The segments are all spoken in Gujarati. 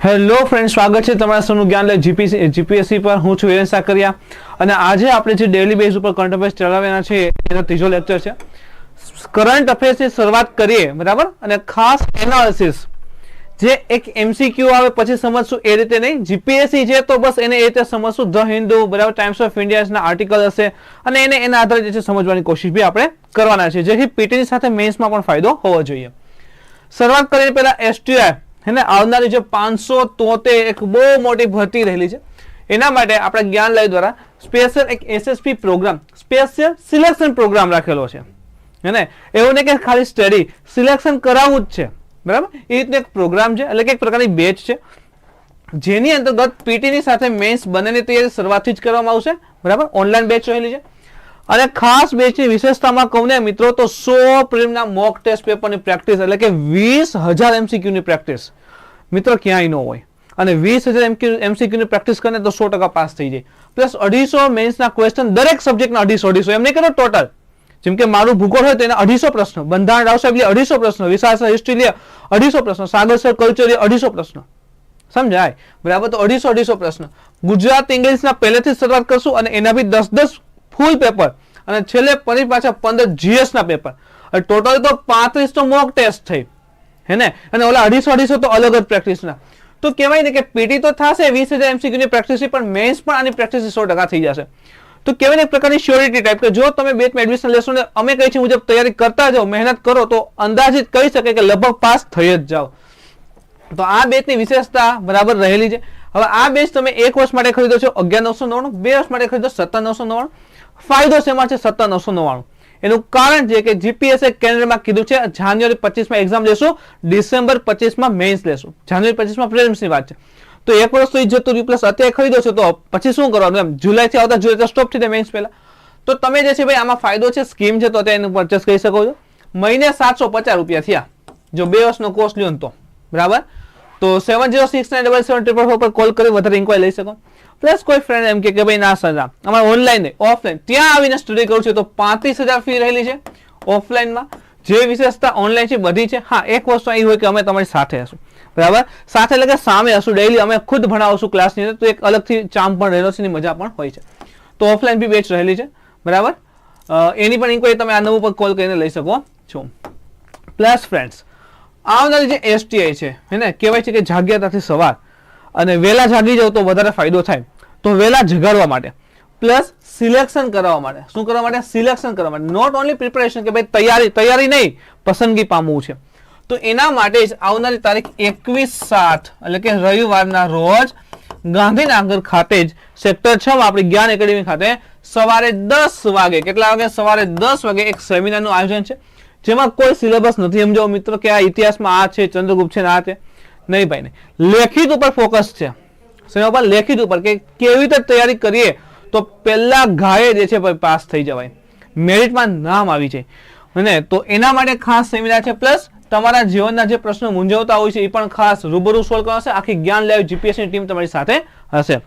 હેલો ફ્રેન્ડ, સ્વાગત છે તમારા સૌનું જ્ઞાન લે જીપીએસસી પર. હું છું હિરેન સાકરિયા અને આજે આપણે જે ડેલી બેઝ ઉપર કરંટ અફેર્સ ચલાવવાના છે એનો ત્રીજો લેક્ચર છે. કરંટ અફેર્સની શરૂઆત કરીએ, બરાબર, અને ખાસ એનાલિસિસ જે એક એમસીક્યુ આવે પછી સમજશું એ રીતે નહીં. જીપીએસસી છે તો બસ એને એ રીતે સમજશું. ધ હિન્દુ, બરાબર, ટાઈમ્સ ઓફ ઇન્ડિયાના આર્ટિકલ હશે અને એના આધારે જે છે સમજવાની કોશિશ બી આપણે કરવાના છે, જેથી પીટીની સાથે મેન્સમાં પણ ફાયદો હોવો જોઈએ. શરૂઆત કરીને પહેલા એસટીઆઈ એને આવનારી જે 573 એક બહુ મોટી ભરતી રહેલી છે, એના માટે આપણે જ્ઞાન લાઈવ દ્વારા સ્પેશિયલ એક SSP program, special selection program રાખેલો છે. હેને, એવું નહીં કે ખાલી સ્ટડી સિલેક્શન કરાવવું જ છે, બરાબર, એ રીતનો એક પ્રોગ્રામ છે, એટલે કે એક પ્રકારની બેચ છે જેની અંતર્ગત પીટીની સાથે મેન્સ બંનેની તૈયારી શરૂઆતથી જ કરવામાં આવશે, બરાબર. ઓનલાઈન બેચ રહેલી છે અને ખાસ બેચની વિશેષતામાં કહું ને મિત્રો, તો 100 પ્રિલિમના મોક ટેસ્ટ પેપરની પ્રેક્ટિસ, એટલે કે 20,000 એમસીક્યુની પ્રેક્ટિસ મિત્રો ક્યાંય ન હોય. અને 20,000 એમસીક્યુની પ્રેક્ટિસ કરે તો 100% પાસ થઈ જાય. પ્લસ 250 મેન્સના ક્વેશ્ચન, દરેક સબ્જેક્ટના 250 એમ નહીં કરો ટોટલ. જેમ કે મારું ભૂગોળ હોય તો એના 250 પ્રશ્ન, બંધારણ રાવ સાહેબ લે 250 પ્રશ્ન, વિશાળ હિસ્ટ્રી લે 250 પ્રશ્ન, સાગર સર કલ્ચર લે 250 પ્રશ્ન, સમજાય, બરાબર. તો 250 પ્રશ્ન. ગુજરાત ઇંગ્લિશના પહેલેથી શરૂઆત કરશું અને એના બી 10 ફૂલ પેપર અને છેલ્લે ફરી પાછા 15 જીએસ ના પેપર. ટોટલ તો 35 તો મોક ટેસ્ટ થઈ, હેને, અને ઓલા 250 તો અલગ જ પ્રેક્ટિસના. તો કહેવાય ને કે પીટી તો થશે 20,000 એમસીક્યુની પ્રેક્ટિસ, પણ મેન્સ પણ આની પ્રેક્ટિસ 100% થઈ જશે. તો કહેવાય ને એક પ્રકારની શ્યોરિટી ટાઈપ કે જો તમે બેચમાં એડમિશન લેશો ને અમે કહી છે મુજબ તૈયારી કરતા જાઓ, મહેનત કરો, તો અંદાજિત કહી શકે કે લગભગ પાસ થઈ જ જાઓ. તો આ બેચની વિશેષતા બરાબર રહેલી છે. હવે આ બેચ તમે 1 વર્ષ માટે ખરીદો છો 11,999, 2 વર્ષ માટે ખરીદો 17,999. ફાયદો શેમાં છે? 17,999. એનું કારણ છે કે જીપીએસએ કેન્દ્રમાં કીધું છે જાન્યુઆરી 25માં એક્ઝામ લેશું, ડિસેમ્બર 25માં મેન્સ લેશું, જાન્યુઆરી 25માં પ્રિલિમ્સની વાત છે. તો 1 વર્ષ તો જતું રહ્યું, પ્લસ અત્યારે ખરીદો છો તો પછી શું કરવાનું, એમ જુલાઈથી આવતા જુલાઈ સ્ટોપ થઈ જાય મેન્સ પહેલા. તો તમે જે છે ભાઈ આમાં ફાયદો છે, સ્કીમ છે, તો અત્યારે એનું પરચેસ કરી શકો છો. મહિને 750 રૂપિયા થયા જો 2 વર્ષનો કોર્સ લ્યો ને તો, બરાબર. તો 70697744 પર કોલ કરી વધારે ઇન્ક્વાયરી લઈ શકો. પ્લસ કોઈ ફ્રેન્ડ એમ કે ભાઈ ના સર અમારે ઓનલાઈન ઓફલાઈન ત્યાં આવીને સ્ટડી કરવું છે તો 35,000 ફી રહેલી છે ઓફલાઈનમાં. જે વિશેષતા ઓનલાઈન છે બધી છે. હા, એક વસ્તુ અહીં હોય કે અમે તમારી સાથે હશું, બરાબર, સાથે એટલે કે સામે હશું, ડેઈલી અમે ખુદ ભણાવશું ક્લાસની અંદર, તો એક અલગથી ચામ પણ રહેલો છે, એની મજા પણ હોય છે. તો ઓફલાઈન બી બેચ રહેલી છે, બરાબર. એની પણ ઇન્ક્વાયરી તમે આ નંબર પર કોલ કરીને લઈ શકો છો. પ્લસ ફ્રેન્ડ્સ, આવનારી જે એસટીઆઈ છે એને કહેવાય છે કે જાગ્યતાથી સવાર, અને વહેલા જાગી જાવ તો વધારે ફાયદો થાય. તો વહેલા જગાડવા માટે પ્લસ સિલેક્શન કરવા માટે, શું કરવા માટે? સિલેક્શન કરવા માટે. નોટ ઓનલી પ્રિપેરેશન કે ભાઈ તૈયારી નહીં, પસંદગી પામવું છે. તો એના માટે જ આવનારી તારીખ 21/7 એટલે કે રવિવારના રોજ ગાંધીનગર ખાતે જ સેક્ટર 6 માં આપણી જ્ઞાન એકેડેમી ખાતે સવારે 10 વાગે, કેટલા વાગે? સવારે 10 વાગે એક સેમિનારનું આયોજન છે, જેમાં કોઈ સિલેબસ નથી સમજાવો મિત્રો કે આ ઇતિહાસમાં આ છે, ચંદ્રગુપ્ત છે ને આ છે, નહીં ભાઈ, નહીં. લેખિત ઉપર ફોકસ છે. શેના ઉપર? લેખિત ઉપર, કે કેવી રીતે તૈયારી કરીએ તો પહેલા ઘાયે જે છે પાસ થઈ જવાય, મેરિટમાં નામ આવી જાય. અને તો એના માટે ખાસ સેમિનાર છે. પ્લસ તમારા જીવનના જે પ્રશ્નો મૂંઝવતા હોય છે એ પણ ખાસ રૂબરૂ સોલ્વ કરવાશે. આખી જ્ઞાન લાઈવ જીપીએસની ટીમ તમારી સાથે હશે.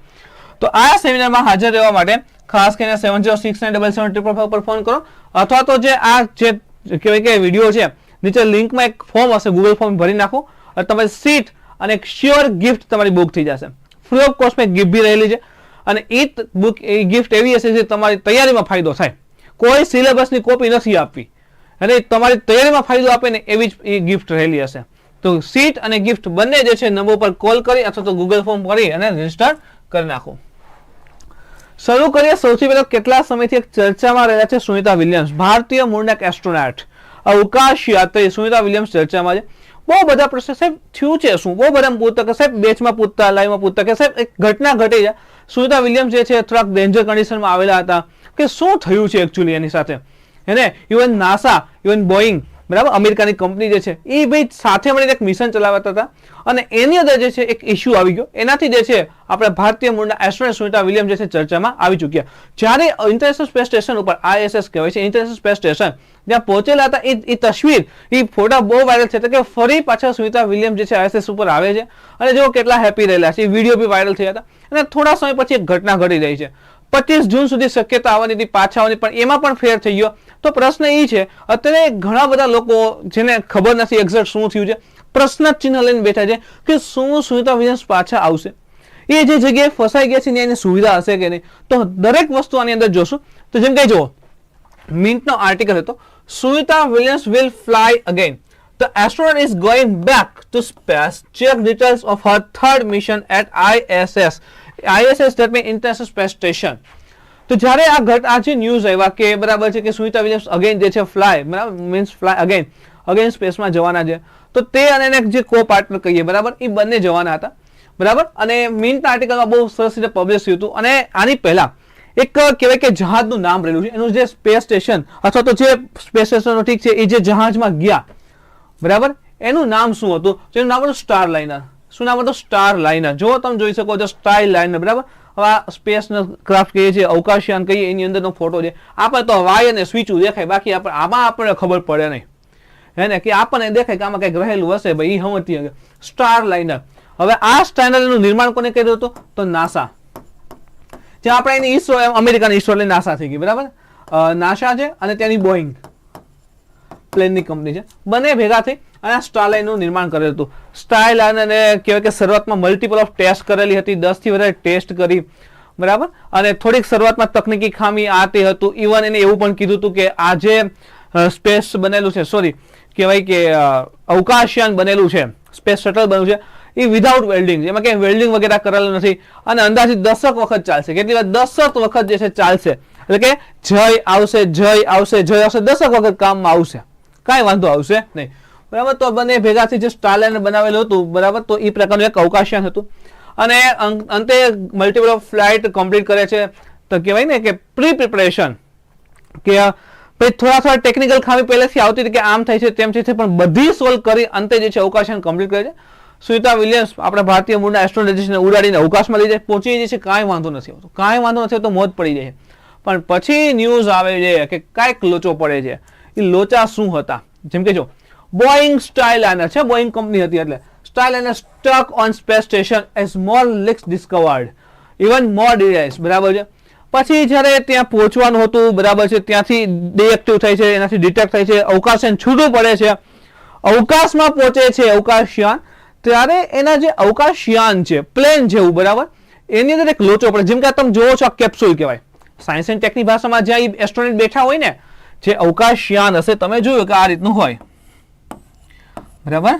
તો આ સેમિનારમાં હાજર રહેવા માટે ખાસ કરીને 70697744 પર ફોન કરો, અથવા તો જે આ જે કહેવાય કે વિડીયો છે નીચે લિંકમાં એક ફોર્મ હશે, ગૂગલ ફોર્મ ભરી નાખો, તમારી સીટ અને એક શ્યોર ગિફ્ટ તમારી બુક થઈ જશે. ફ્રી ઓફ કોસ્ટમાં ગિફ્ટ બી રહેલી છે, અને એ બુક એ ગિફ્ટ એવી હશે જે તમારી તૈયારીમાં ફાયદો થાય. કોઈ સિલેબસની કોપી નથી આપવી, અને તમારી તૈયારીમાં ફાયદો આપે ને એવી જ એ ગિફ્ટ રહેલી હશે. તો સીટ અને ગિફ્ટ બંને જે છે નંબર પર કોલ કરી અથવા તો ગૂગલ ફોર્મ ભરી અને રજીસ્ટર કરી નાખો. શરૂ કરીએ સૌથી પહેલા કેટલા સમયથી એક ચર્ચામાં રહ્યા છે સુનિતા વિલિયમ્સ, ભારતીય મૂળના એક એસ્ટ્રોનોટ, અવકાશ યાત્રી સુનિતા વિલિયમ્સ ચર્ચામાં છે. બહુ બધા પ્રશ્ન સાહેબ થયું છે શું, બહુ બધા પૂછતા કે સાહેબ બેચમાં પૂછતા, લાઈવમાં પૂછતા કે સાહેબ એક ઘટના ઘટી છે. સુનિતા વિલિયમ્સ જે છે થોડાક ડેન્જર કન્ડિશનમાં આવેલા હતા, કે શું થયું છે એકચ્યુઅલી એની સાથે, એને ઇવન નાસા, ઇવન બોઈંગ, બરાબર, અમેરિકાની કંપની જે છે એ ભાઈ સાથે મળીને એક મિશન ચલાવતા હતા, અને એની અંદર જે છે એક ઇસ્યુ આવી ગયો. એનાથી જે છે આપણે ભારતીય મૂળના એસ્ટ્રોનોટ સુનિતા વિલિયમ્સ જે છે ચર્ચામાં આવી ચૂક્યા. જ્યારે ઇન્ટરનેશનલ સ્પેસ સ્ટેશન ઉપર, ISS કહેવાય છે, ઇન્ટરનેશનલ સ્પેસ સ્ટેશન, જ્યાં પહોંચેલા હતા, એ તસવીર, એ ફોટા બહુ વાયરલ છે, કે ફરી પાછા સુનિતા વિલિયમ્સ જે છે ISS ઉપર આવે છે, અને જો કેટલા હેપી રહેલા છે. એ વિડીયો બી વાયરલ થયા હતા. અને થોડા સમય પછી એક ઘટના ઘટી રહી છે. 25 જૂન સુધી શક્યતા આવવાની હતી પાછા આવવાની, પણ એમાં પણ ફેર થઈ ગયો. તો પ્રશ્ન એ છે અત્યારે ઘણા બધા લોકો જેને ખબર નથી એક્ઝેક્ટ શું થયું છે, પ્રશ્ન ચિહ્ન લઈને બેઠા છે કે શું સુનિતા વિલિયમ્સ પાછા આવશે, એ જે જગ્યાએ ફસાઈ ગયા છે ને એની સુવિધા હશે કે નહીં. તો દરેક વસ્તુ આની અંદર જોશું. તો જેમ કે જુઓ, મિન્ટનો આર્ટિકલ હતો, Sunita Williams will fly again. The astronaut is going back to space. Check details of her third mission at ISS. ISS that means International Space Station. તો જ્યારે આ જે ન્યૂઝ આવ્યા કે બરાબર છે કે સુનિતા વિલિયમ્સ અગેન જે છે ફ્લાય, બરાબર મીન્સ ફ્લાય અગેન સ્પેસમાં જવાના છે, તો તે અને એને જે કો પાર્ટનર કહીએ બરાબર, એ બંને જવાના હતા બરાબર. અને મિન્ટના આર્ટિકલમાં બહુ સરસ રીતે પબ્લિશ થયું હતું. અને આની પહેલા એક કહેવાય કે જહાજનું નામ રહેલું છે, એનું જે સ્પેસ સ્ટેશન અથવા તો જે સ્પેસ સ્ટેશન ઠીક છે, એ જે જહાજમાં ગયા બરાબર, એનું નામ શું હતું? એનું નામ હતું સ્ટાર લાઇનર. શું નામ હતું? Star liner. જો તમે જોઈ શકો છો સ્ટાર લાઇનર બરાબર. હવે આ સ્પેસ ક્રાફ્ટ કહીએ છીએ, અવકાશયાન કહીએ, એની અંદરનો ફોટો છે. આપણે તો વાય અને સ્વિચું દેખાય, બાકી આમાં આપણને ખબર પડે નહીં, હે ને, કે આપણને દેખાય કે આમાં કંઈક રહેલું હશે ભાઈ, એ સમજતી સ્ટાર લાઇનર. હવે આ સ્ટાર લાઇનરનું નિર્માણ કોને કર્યું હતું? તો નાસા. જ્યાં આપણે એની ઈસરો, અમેરિકાની ઈસરો એટલે નાસા થઈ ગઈ બરાબર. નાસા છે અને ત્યાંની બોઈંગ પ્લેનની કંપની છે, બંને ભેગા થઈ અને સ્ટારલાઇનનું નિર્માણ કરેલું હતું. સ્ટારલાઇનરને કહેવાય કે શરૂઆતમાં મલ્ટિપલ ઓફ ટેસ્ટ કરેલી હતી, 10 થી વધારે ટેસ્ટ કરી બરાબર. અને થોડીક શરૂઆતમાં તકનીકી ખામી આ તે હતું. ઇવન એને એવું પણ કીધું હતું કે આ જે સ્પેસ બનેલું છે, સોરી કહેવાય કે અવકાશયાન બનેલું છે, સ્પેસ શટલ બન્યું છે, એ વિધાઉટ વેલ્ડિંગ, એમાં કંઈ વેલ્ડિંગ વગેરે કરેલું નથી. અને અંદાજિત 10 વખત ચાલશે. કેટલી વાર? 10 વખત જે છે ચાલશે. એટલે કે જય આવશે, જય આવશે, જય આવશે, 10 વખત કામમાં આવશે, કાંઈ વાંધો આવશે નહીં બરાબર. તો બંને ભેગાથી જે સ્ટારલાઇનર બનાવેલું હતું બરાબર, તો એ પ્રકારનું એક અવકાશયાન હતું. અને અંતે મલ્ટિપલ ઓફ ફ્લાઇટ કમ્પ્લીટ કરે છે. તો કહેવાય ને કે પ્રી પ્રિપરેશન, કે પછી થોડા ટેકનિકલ ખામી પહેલેથી આવતી હતી કે આમ થાય છે તેમ થાય છે, પણ બધી સોલ્વ કરી અંતે જે છે અવકાશયાન કમ્પ્લીટ કરે છે. સુનિતા વિલિયમ્સ આપણા ભારતીય મૂળના એસ્ટ્રોનોટને ઉડાડીને અવકાશમાં લઈ જાય, પહોંચી જાય છે, કાંઈ વાંધો નથી આવતો, કાંઈ વાંધો નથી આવતો, મોજ પડી જાય. પણ પછી ન્યૂઝ આવે છે કે કાંઈક લોચો પડે છે. એ લોચા શું હતા? જેમ કે જો બોઈંગ સ્ટારલાઇનર છે, બોઈંગ કંપની હતી, એટલે Starliner stuck on space station as more leaks discovered, even more details બરાબર છે. પછી જ્યારે ત્યાં પહોંચવાનું હતું બરાબર છે, ત્યાંથી ડીએક્ટિવ થાય છે, એનાથી ડિટેક્ટ થાય છે, અવકાશયાન છૂટું પડે છે, અવકાશમાં પહોંચે છે અવકાશયાન, ત્યારે એના જે અવકાશયાન છે પ્લેન જેવું બરાબર, એની અંદર એક લોચો પડે. જેમ કે તમે જોવો છો આ કેપ્સ્યુલ કહેવાય સાયન્સ એન્ડ ટેકની ભાષામાં, જ્યાં એસ્ટ્રોનોટ બેઠા હોય ને, જે અવકાશયાન હશે, તમે જોયું કે આ રીતનું હોય બરાબર,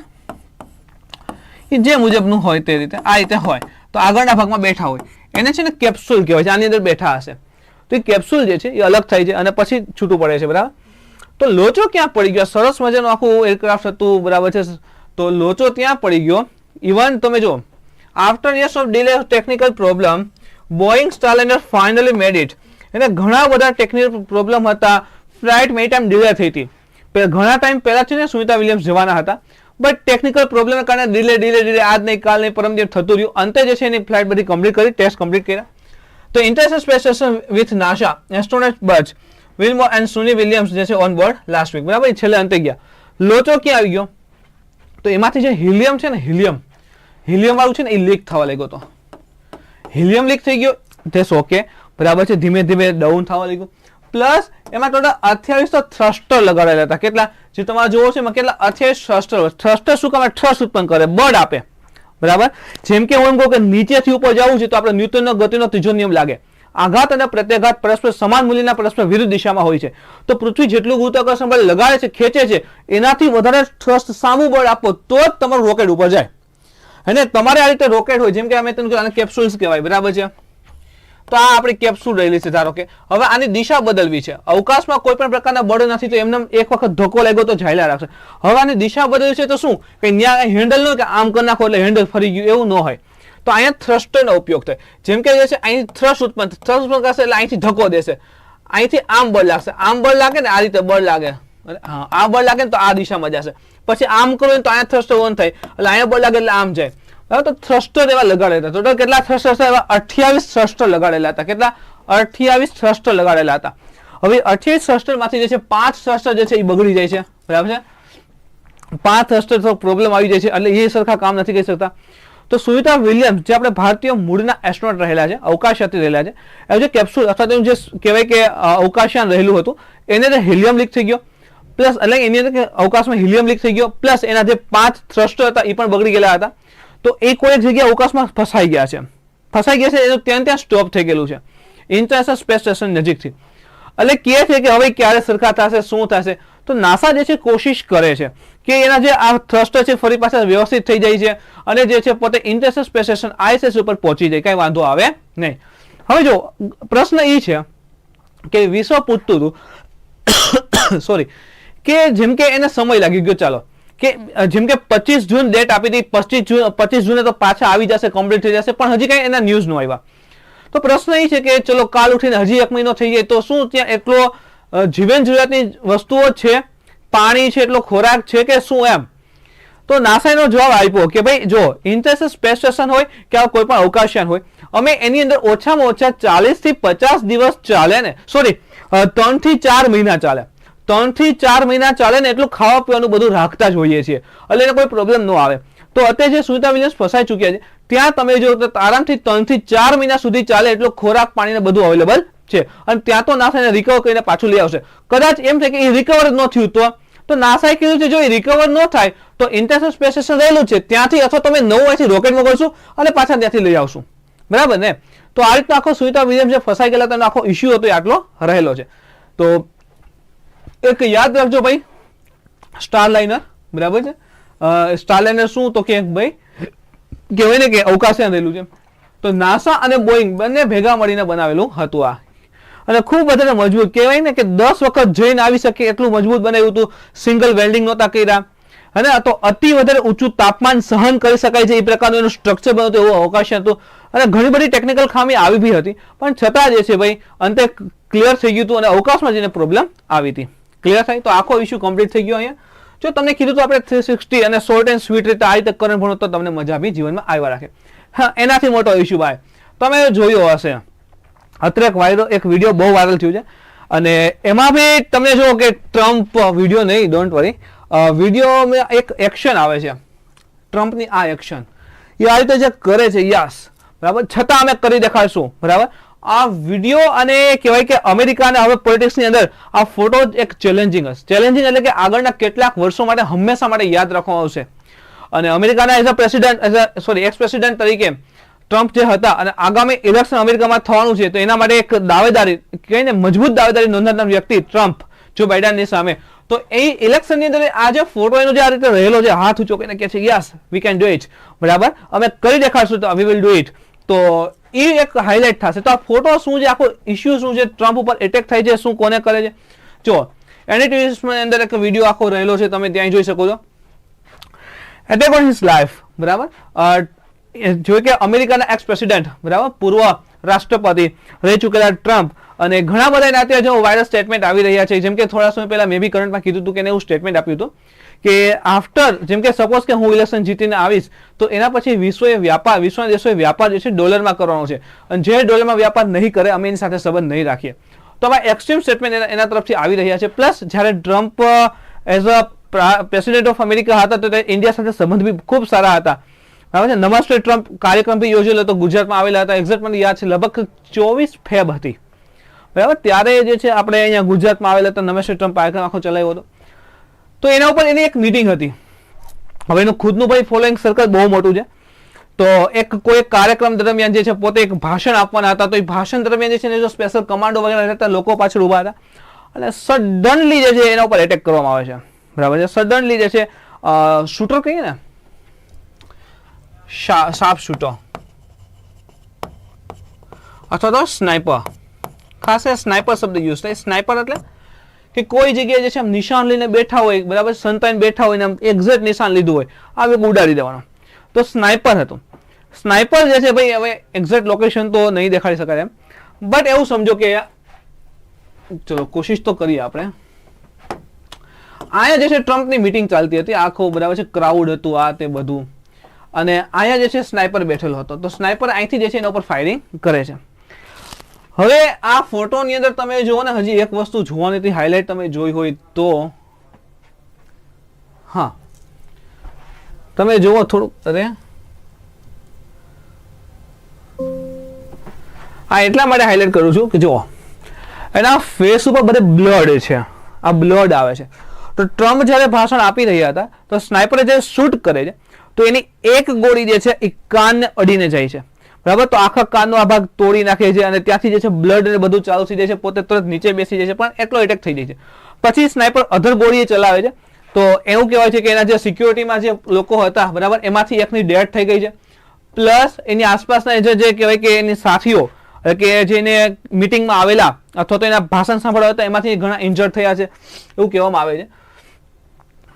એ જે મુજબનું હોય તે રીતે આ રીતે હોય. તો આગળના ભાગમાં બેઠા હોય એને છે ને કેપ્સ્યુલ કહેવાય છે. આની અંદર બેઠા હશે તો એ કેપ્સ્યુલ જે છે એ અલગ થાય છે અને પછી છૂટું પડે છે બરાબર. તો લોચો ક્યાં પડી ગયો? સરસ મજાનું આખું એરક્રાફ્ટ હતું બરાબર છે, તો લોચો ત્યાં પડી ગયો. ઇવન તમે જો after years of delay technical problem, Boeing Starliner finally made it. એને ઘણા બધા ટેકનિકલ પ્રોબ્લેમ હતા, ફ્લાઇટ મેની ટાઈમ ડિલે થઈ હતી. ઘણા ટાઈમ પહેલા છે ને સુનિતા વિલિયમ્સ જવાના હતા, બટ ટેકનિકલ પ્રોબ્લેમના કારણે ડિલે આજ નહીં કાલ નહીં પરમ દિવસ થતું રહ્યું. અંતે જે છે એની ફ્લાઇટ બધી કમ્પ્લીટ કરી, ટેસ્ટ કમ્પ્લીટ કર્યા. તો international space station with NASA astronaut Butch Wilmore and Suni Williams જે છે ઓન બોર્ડ લાસ્ટ વીક બરાબર, છેલ્લે અંતે ગયા. લોચો ક્યાં આવી ગયો? તો એમાંથી જે હિલિયમ છે ને, હિલિયમ વાળું છે ને, એ લીક થવા લાગ્યો હતો. હિલિયમ લીક થઈ ગયો, ધેટ્સ ઓકે બરાબર છે, ધીમે ધીમે ડાઉન થવા લાગ્યું. પ્લસ એમાં ટોટલ 2800 થ્રસ્ટર લગાડેલા હતા. કેટલા? જે તમારે જોવો છે એમાં કેટલા? 28 થ્રસ્ટર શું કામ? થ્રસ્ટ ઉત્પન્ન કરે, બળ આપે બરાબર. જેમ કે હું એમ કહું કે નીચેથી ઉપર જવું છે તો આપણે ન્યૂટનનો ગતિનો ત્રીજો નિયમ લાગે, આઘાત અને પ્રત્યાઘાત પરસ્પર સમાન મૂલ્યના પરસ્પર વિરુદ્ધ દિશામાં હોય છે. તો પૃથ્વી જેટલું ગુરુત્વાકર્ષણ બળ લગાડે છે, ખેંચે છે, એનાથી વધારે થ્રસ્ટ સામું બળ આપો તો જ તમારું રોકેટ ઉપર જાય. અને તમારે આ રીતે રોકેટ હોય, જેમ કે અમે તમને આને કેપ્સ્યુલ્સ કહેવાય બરાબર છે. તો આ આપણી કેપ્સ્યુલ રહેલી છે. ધારો કે હવે આની દિશા બદલવી છે, અવકાશમાં કોઈ પણ પ્રકારના બળ નથી, તો એમને એક વખત ધક્કો લાગ્યો તો ઝાયલા રાખશે. હવે આની દિશા બદલવી છે તો શું, કે ત્યાં હેન્ડલ ન કે આમ કરી નાખો એટલે હેન્ડલ ફરી ગયું, એવું ન હોય. તો અહીંયા થ્રસ્ટરનો ઉપયોગ થાય. જેમ કે જે છે અહીં થ્રસ્ટ ઉત્પન્ન કરશે એટલે અહીંથી ધક્કો દેશે, અહીંથી આમ બળ લાગશે, આમ બળ લાગે ને આ રીતે બળ લાગે, હા આ બળ લાગે ને તો આ દિશામાં જશે. પછી આમ કરો તો અહીંયા થ્રસ્ટર ઓન થાય એટલે અહીંયા બળ લાગે એટલે આમ જાય બરાબર. તો થ્રસ્ટર એવા લગાડેલા હતા. ટોટલ કેટલા થ્રસ્ટર હતા? એવા 28 થ્રસ્ટર લગાડેલા હતા. કેટલા? 28 થ્રસ્ટર લગાડેલા હતા. હવે 28 થ્રસ્ટર માંથી જે છે 5 થ્રસ્ટર જે છે એ બગડી જાય છે બરાબર છે. 5 થ્રસ્ટર તો પ્રોબ્લેમ આવી જાય છે એટલે એ સરખા કામ નથી કરી શકતા. તો સુનિતા વિલિયમ્સ જે આપણે ભારતીય મૂળના એસ્ટ્રોનોટ રહેલા છે, અવકાશયાત્રી રહેલા છે, એ જે કેપ્સ્યુલ અથવા જે કહેવાય કે અવકાશયાન રહેલું હતું એને હિલિયમ લીક થઈ ગયો. પ્લસ એટલે એની અંદર કે અવકાશમાં હિલિયમ લીક થઈ ગયો, પ્લસ એના જે 5 થ્રસ્ટર હતા એ પણ બગડી ગયેલા હતા. તો એ કોઈ એક જગ્યાએ અવકાશમાં ફસાઈ ગયા છે એ ત્યાં સ્ટોપ થઈ ગયેલું છે ઇન્ટરનેશનલ સ્પેસ સ્ટેશન નજીકથી. એટલે કહે છે કે હવે ક્યારે સરખા થશે, શું થશે. તો નાસા જે છે કોશિશ કરે છે કે એના જે આ થ્રસ્ટર છે ફરી પાછા વ્યવસ્થિત થઈ જાય છે અને જે છે પોતે ઇન્ટરનેશનલ સ્પેસ સ્ટેશન ISS ઉપર પહોંચી જાય, કઈ વાંધો આવે નહીં. હવે જો પ્રશ્ન એ છે કે વિશ્વ પૂછતું હતું સોરી કે જેમ કે એને સમય લાગી ગયો, ચાલો કે જેમ કે 25 જૂન ડેટ આપી હતી, 25 જૂને તો પાછા આવી જશે, કમ્પ્લીટ થઈ જશે, પણ હજી કઈ એના ન્યૂઝ ન આવ્યા. તો પ્રશ્ન એ છે કે ચલો કાલ ઉઠીને હજી 1 મહિનો થઈ જાય તો શું ત્યાં એટલો જીવન જરૂરિયાતની વસ્તુઓ છે, પાણી છે, એટલો ખોરાક છે કે શું એમ. તો નાસાનો જવાબ આપ્યો કે ભાઈ જો ઇન્ટરનેશનલ સ્પેસ સ્ટેશન હોય કે કોઈ પણ અવકાશયાન હોય, અમે એની અંદર ઓછામાં ઓછા 40 થી 50 દિવસ ચાલે ને, સોરી 3 થી 4 મહિના ચાલે, 3 થી 4 મહિના ચાલે ને એટલું ખાવા પીવાનું બધું રાખતા જ હોઈએ છીએ, એટલે એને કોઈ પ્રોબ્લેમ ન આવે. તો અત્યારે જે સુનિતા વિલિયમ્સ ફસાઈ ચૂક્યા છે ત્યાં તમે જો તો આરામથી 3 થી 4 મહિના સુધી ચાલે એટલો ખોરાક પાણીને બધું અવેલેબલ છે. અને ત્યાં તો નાસાને રિકવર કરીને પાછું લઈ આવશે. કદાચ એમ છે કે એ રિકવર ન થયું તો નાસાએ કીધું છે જો એ રિકવર ન થાય તો ઇન્ટરનેશનલ સ્પેસ સ્ટેશન રહેલું છે ત્યાંથી અથવા તમે નવું અહીંથી રોકેટ મોકલશું અને પાછા ત્યાંથી લઈ આવશું, બરાબર ને. તો આ રીતનો આખો સુનિતા વિલિયમ્સ જે ફસાઈ ગયેલા તેનો આખો ઇસ્યુ હતો એ આટલો રહેલો છે. તો એક યાદ રાખજો ભાઈ, સ્ટારલાઇનર, બરાબર છે. સ્ટારલાઇનર શું તો કે ભાઈ કહેવાય ને કે અવકાશયાન રહેલું છે. તો નાસા અને બોઈંગ બંને ભેગા મળીને બનાવેલું હતું આ, અને ખૂબ વધારે મજબૂત કહેવાય ને કે 10 વખત જઈને આવી શકે એટલું મજબૂત બનાવ્યું હતું. સિંગલ વેલ્ડિંગ નહોતા કર્યા અને આ તો અતિ વધારે ઊંચું તાપમાન સહન કરી શકાય છે એ પ્રકારનું એનું સ્ટ્રક્ચર બન્યું હતું, એવું અવકાશયાન હતું. અને ઘણી બધી ટેકનિકલ ખામી આવી બી હતી, પણ છતાં જે છે ભાઈ અંતે ક્લિયર થઈ ગયું હતું અને અવકાશમાં જઈને પ્રોબ્લેમ આવી હતી. ક્લિયર થાય તો આખો ઇસ્યુ કમ્પ્લીટ થઈ ગયો. અહીંયા જો તમને કીધું તો આપણે 360 અને શોર્ટ એન્ડ સ્વીટ રીતે આ રીતે કરંટ ભણો તો તમને મજા બી જીવનમાં આવ્યા રાખે. હા, એનાથી મોટો ઇસ્યુ ભાઈ તમે જોયો હશે, અત્યારે એક વિડીયો બહુ વાયરલ થયું છે અને એમાં બી તમને જો કે ટ્રમ્પ વિડીયો નહીં, ડોન્ટ વરી, વિડીયોમાં એક એક્શન આવે છે ટ્રમ્પની. આ એક્શન એ આ રીતે જે કરે છે યસ, બરાબર, છતાં અમે કરી દેખાડશું, બરાબર. આ વિડીયો અને કહેવાય કે અમેરિકા અને હવે પોલિટિક્સની અંદર આ ફોટો એક ચેલેન્જિંગ હશે. ચેલેન્જિંગ એટલે કે આગળના કેટલાક વર્ષો માટે હંમેશા માટે યાદ રાખવામાં આવશે. અને અમેરિકાના as a president x president તરીકે ટ્રમ્પ જે હતા અને આગામી ઇલેક્શન અમેરિકામાં થવાનું છે તો એના માટે એક દાવેદારી કહીને મજબૂત દાવેદારી નોંધાવનાર વ્યક્તિ ટ્રમ્પ જો બાઇડનની સામે. તો એ ઇલેક્શનની અંદર આ જે ફોટો એનો જે આ રીતે રહેલો છે હાથ ઊંચો કરીને કહે છે yes we can do it, બરાબર, અમે કરી દેખાડશું તો વી વિલ ડુ ઇટ. તો એ એક હાઇલાઇટ થશે. તો આ ફોટો શું છે, આખો ઇસ્યુ શું છે, ટ્રમ્પ ઉપર એટેક થાય છે, શું કોને કરે છે. જો એનડીટીવીની અંદર એક વિડીયો આખો રહેલો છે, તમે ત્યાં જોઈ શકો છો. એટેક ઓન હિઝ લાઈફ, બરાબર. જો કે અમેરિકાના એક્સ પ્રેસિડેન્ટ, બરાબર, પૂર્વ રાષ્ટ્રપતિ રહી ચૂકેલા ટ્રમ્પ અને ઘણા બધા એના અત્યારે જો વાયરલ સ્ટેટમેન્ટ આવી રહ્યા છે. જેમ કે થોડા સમય પહેલા મેં બી કરંટમાં કીધું હતું કે એને એવું સ્ટેટમેન્ટ આપ્યું હતું કે આફ્ટર, જેમ કે સપોઝ કે હું ઇલેક્શન જીતીને આવીશ તો એના પછી વિશ્વના દેશોએ વ્યાપાર જે છે ડોલરમાં કરવાનો છે અને જે ડોલરમાં વ્યાપાર નહીં કરે અમે એની સાથે સંબંધ નહીં રાખીએ. તો આવા એક્સ્ટ્રીમ સ્ટેટમેન્ટ એના તરફથી આવી રહ્યા છે. પ્લસ જ્યારે Trump as a president of America હતા તો ઇન્ડિયા સાથે સંબંધ બી ખૂબ સારા હતા, બરાબર છે. નમસ્તે ટ્રમ્પ કાર્યક્રમ બી યોજેલો હતો, ગુજરાતમાં આવેલા હતા. એક્ઝેક્ટ મને યાદ છે લગભગ 24 ફેબ હતી, બરાબર. ત્યારે જે છે આપણે અહીંયા ગુજરાતમાં આવેલા હતા, નમસ્તે ટ્રમ્પ કાર્યક્રમ આખો ચલાવ્યો હતો. તો એના ઉપર એની એક મીટિંગ હતી. હવે એનું ખુદનું ભાઈ ફોલોઈંગ સર્કલ બહુ મોટું છે. તો કોઈ કાર્યક્રમ દરમિયાન જે છે પોતે એક ભાષણ આપવાના હતા. તો એ ભાષણ દરમિયાન જે છે જો સ્પેશિયલ કમાન્ડો વગેરે રહેતા લોકો પાછળ ઊભા હતા અને સડનલી જે છે એના ઉપર એટેક કરવામાં આવે છે, બરાબર છે. સડનલી જે છે શૂટર કહીએ ને, શાર્પ શૂટર અથવા તો સ્નાઇપર, ખાસ સ્નાઇપર શબ્દ યુઝ થાય. સ્નાઇપર એટલે કે કોઈ જગ્યાએ જે છે આમ નિશાન લઈને બેઠા હોય, બરાબર, સંતાઈને બેઠા હોય ને આમ એક્ઝેક્ટ નિશાન લીધું હોય, આ વેગ ઉડાડી દેવાનો. તો સ્નાઇપર હતું. સ્નાઇપર જે છે ભાઈ હવે એક્ઝેક્ટ લોકેશન તો નહીં દેખાડી શકાય એમ, બટ એવું સમજો કે ચલો કોશિશ તો કરીએ આપણે. અહીંયા જે છે ટ્રમ્પની મીટિંગ ચાલતી હતી, આખો બરાબર છે ક્રાઉડ હતું, આ તે બધું, અને અહીંયા જે છે સ્નાઇપર બેઠેલો હતો. તો સ્નાઇપર અહીંથી જે છે એના ઉપર ફાયરિંગ કરે છે. હવે આ ફોટોની અંદર તમે જુઓ ને, હજી એક વસ્તુ જોવાની હતી, હાઇલાઇટ તમે જોઈ હોય તો, હા તમે જુઓ થોડુંક, અરે હા એટલા માટે હાઇલાઇટ કરું છું કે જુઓ એના ફેસ ઉપર બધે બ્લડ છે, આ બ્લડ આવે છે. તો ટ્રમ્પ જ્યારે ભાષણ આપી રહ્યા હતા તો સ્નાઇપરે જે શૂટ કરે છે તો એની એક ગોળી જે છે એ કાનને અડીને જાય છે, બરાબર. તો આખા કાનનો આ ભાગ તોડી નાખે છે અને ત્યાંથી જે છે બ્લડ ને બધું ચાલુ થઈ જાય છે, પોતે તરત નીચે બેસી જાય છે, પણ એટલો એટેક થઈ જાય છે. પછી સ્નાઇપર અધર ગોળી ચલાવે છે તો એવું કહેવાય છે કે એના જે સિક્યોરિટીમાં જે લોકો હતા, બરાબર, એમાંથી એકની ડેથ થઈ ગઈ છે, પ્લસ એની આસપાસના જે કહેવાય કે એની સાથીઓ કે જેને મિટિંગમાં આવેલા અથવા તો એના ભાષણ સાંભળવા હતા એમાંથી ઘણા ઇન્જર્ડ થયા છે એવું કહેવામાં આવે છે,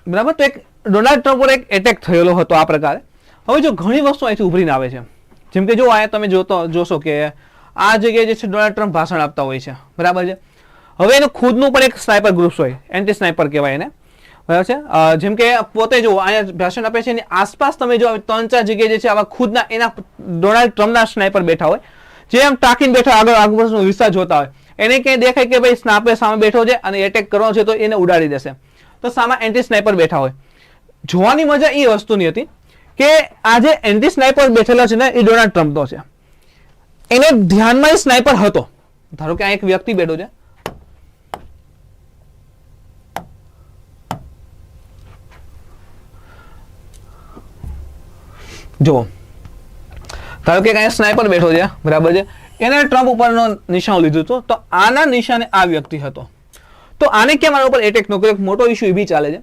બરાબર. તો એક ડોનાલ્ડ ટ્રમ્પ પર એક એટેક થયેલો હતો આ પ્રકારે. હવે જો ઘણી વસ્તુ અહીંથી ઉભરીને આવે છે, જેમ કે જો અહીંયા તમે જોશો કે આ જગ્યાએ જે છે ડોનાલ્ડ ટ્રમ્પ ભાષણ આપતા હોય છે, બરાબર છે. હવે એનું ખુદનું પણ એક સ્નાઇપર ગ્રુપ્સ હોય, એન્ટી સ્નાઇપર કહેવાય એને, બરાબર છે. જેમ કે પોતે જો અહીંયા ભાષણ આપે છે એની આસપાસ તમે જો 3-4 જગ્યાએ જે છે આવા ખુદના એના ડોનાલ્ડ ટ્રમ્પના સ્નાઇપર બેઠા હોય, જે આમ ટાંકીને બેઠા આગળ વિસ્તાર જોતા હોય. એને ક્યાંય દેખાય કે ભાઈ સ્નાઇપર સામે બેઠો છે અને એટેક કરવાનો છે તો એને ઉડાડી દેશે, તો સામે એન્ટી સ્નાઇપર બેઠા હોય. જોવાની મજા એ વસ્તુની હતી કે આ જે એન્ટી સ્નાઇપર બેઠેલો છે ને એ ડોનાલ્ડ ટ્રમ્પનો છે, એને ધ્યાનમાં સ્નાઇપર હતો. ધારો કે આ એક વ્યક્તિ બેઠો છે, જો ધારો કે અહીંયા સ્નાઇપર બેઠો છે, બરાબર છે, એને ટ્રમ્પ ઉપરનો નિશાન લીધું હતું, તો આના નિશાને આ વ્યક્તિ હતો. તો આને કેમ આના ઉપર એટેક ન કર્યો, મોટો ઇશ્યુ એ બી ચાલે છે.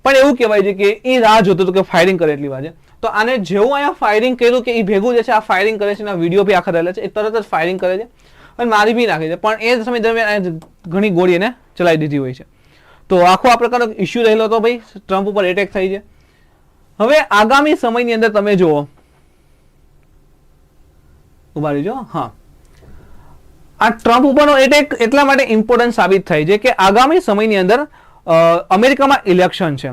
પણ એવું કહેવાય છે કે એ રાહ જોતો હતો કે ફાયરિંગ કરે એટલી વાર છે. તો આને જેવું અહીંયા ફાયરિંગ કર્યું કે એ ભેગું જે છે આ ફાયરિંગ કરે છે, એના વિડીયો બી આખા રહેલા છે, એ તરત જ ફાયરિંગ કરે છે અને મારી બી નાખે છે. પણ એ સમય દરમિયાન ઘણી ગોળી એને ચલાવી દીધી હોય છે. તો આખો આ પ્રકારનો ઇશ્યુ રહેલો હતો, ભાઈ ટ્રમ્પ ઉપર એટેક થઈ છે. હવે આગામી સમયની અંદર તમે જુઓ, ઉભા રહીજો, હા, આ ટ્રમ્પ ઉપરનો એટેક એટલા માટે ઇમ્પોર્ટન્ટ સાબિત થાય છે કે આગામી સમયની અંદર અમેરિકામાં ઇલેક્શન છે.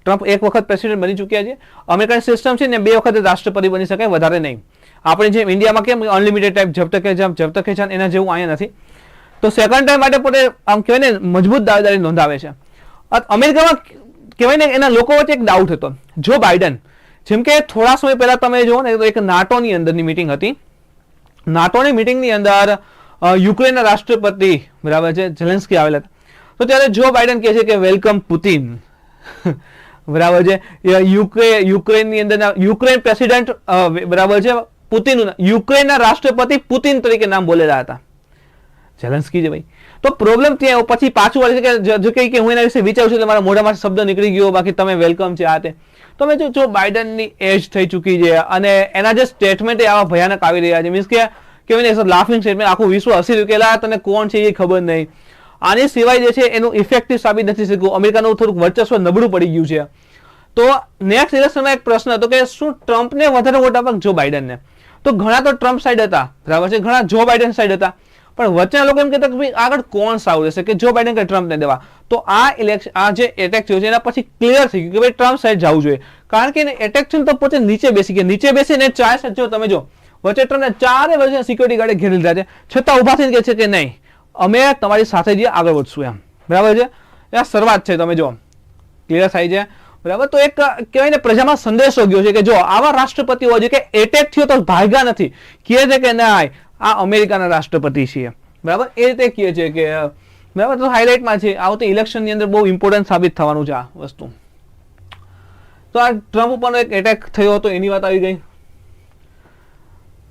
ટ્રમ્પ એક વખત પ્રેસિડેન્ટ બની ચૂક્યા છે. અમેરિકન સિસ્ટમ છે ને 2 વખત રાષ્ટ્રપતિ બની શકાય, વધારે નહીં. આપણે જેમ ઇન્ડિયામાં કેમ અનલિમિટેડ ટાઈપ જબ તક જાન એના જેવું અહીંયા નથી. તો સેકન્ડ ટાઈમ માટે પોતે આમ કહેવાય ને મજબૂત દાવેદારી નોંધાવે છે. અમેરિકામાં કહેવાય ને એના લોકો વચ્ચે એક ડાઉટ હતો. જો બાઇડન, જેમ કે થોડા સમય પહેલા તમે જુઓ ને તો એક નાટોની અંદરની મિટિંગ હતી. નાટોની મિટિંગની અંદર યુક્રેનના રાષ્ટ્રપતિ, બરાબર છે, ઝેલેન્સ્કી આવેલા હતા. તો ત્યારે જો બાઇડન કહે છે કે વેલકમ પુતિન, બરાબર છે. યુક્રેનની અંદર યુક્રેન પ્રેસિડેન્ટ, બરાબર છે, પુતિન, યુક્રેનના રાષ્ટ્રપતિ પુતિન તરીકે નામ બોલેલા હતા ઝેલેન્સ્કી છે ભાઈ. તો પ્રોબ્લેમ ત્યાં પછી પાછું વળે છે કે હું એના વિશે વિચારું છું એટલે મારા મોઢામાંથી શબ્દ નીકળી ગયો, બાકી તમે વેલકમ છે આ તે. તમે જો બાઇડનની એજ થઈ ચૂકી છે અને એના જે સ્ટેટમેન્ટ આવા ભયાનક આવી રહ્યા છે, મીન્સ કે કેવાય ને લાફિંગ સ્ટેટમેન્ટ, આખું વિશ્વ હસી રહ્યું કે તને કોણ છે એ ખબર નહીં. આની સિવાય જે છે એનું ઇફેક્ટિવ સાબિત નથી શક્યું. અમેરિકાનું થોડુંક વર્ચસ્વ નબળું પડી ગયું છે. તો નેક્સ્ટ ઇલેક્શનમાં એક પ્રશ્ન હતો કે શું ટ્રમ્પને વધારે વોટ આપવા જો બાઇડનને? તો ઘણા તો ટ્રમ્પ સાઈડ હતા, બરાબર છે, ઘણા જો બાઇડન સાઈડ હતા, પણ વચ્ચેના લોકો એમ કહેતા કે ભાઈ આગળ કોણ સારું રહેશે, કે જો બાઇડન કે ટ્રમ્પને દેવા. તો આ ઇલેક્શન, આ જે એટેક થયો છે એના પછી ક્લિયર થઈ ગયું કે ભાઈ ટ્રમ્પ સાઈડ જવું જોઈએ, કારણ કે એટેક છે ને તો પોતે નીચે બેસી ગયા. નીચે બેસીને ચાર સાઈડ જો તમે જો વચ્ચે ટ્રમ્પને ચારે વચ્ચે સિક્યોરિટી ગાર્ડે ઘેરી લીધા છે, છતાં ઉભા થઈને કહે છે કે નહીં, અમે તમારી સાથે જઈએ, આગળ વધશું એમ, બરાબર છે. આ શરૂઆત છે, તમે જો ક્લિયર થાય છે, બરાબર. તો એક કહેવાય ને પ્રજામાં સંદેશો ગયો છે કે જો આવા રાષ્ટ્રપતિ હોય છે કે એટેક થયો તો ભાગ્યા નથી, કહે છે કે ના આ અમેરિકાના રાષ્ટ્રપતિ છીએ, બરાબર, એ રીતે કહે છે કે બરાબર. તો હાઇલાઇટમાં છે, આવતી ઇલેક્શનની અંદર બહુ ઇમ્પોર્ટન્ટ સાબિત થવાનું છે આ વસ્તુ. તો આ ટ્રમ્પ ઉપરનો એક એટેક થયો હતો એની વાત આવી ગઈ.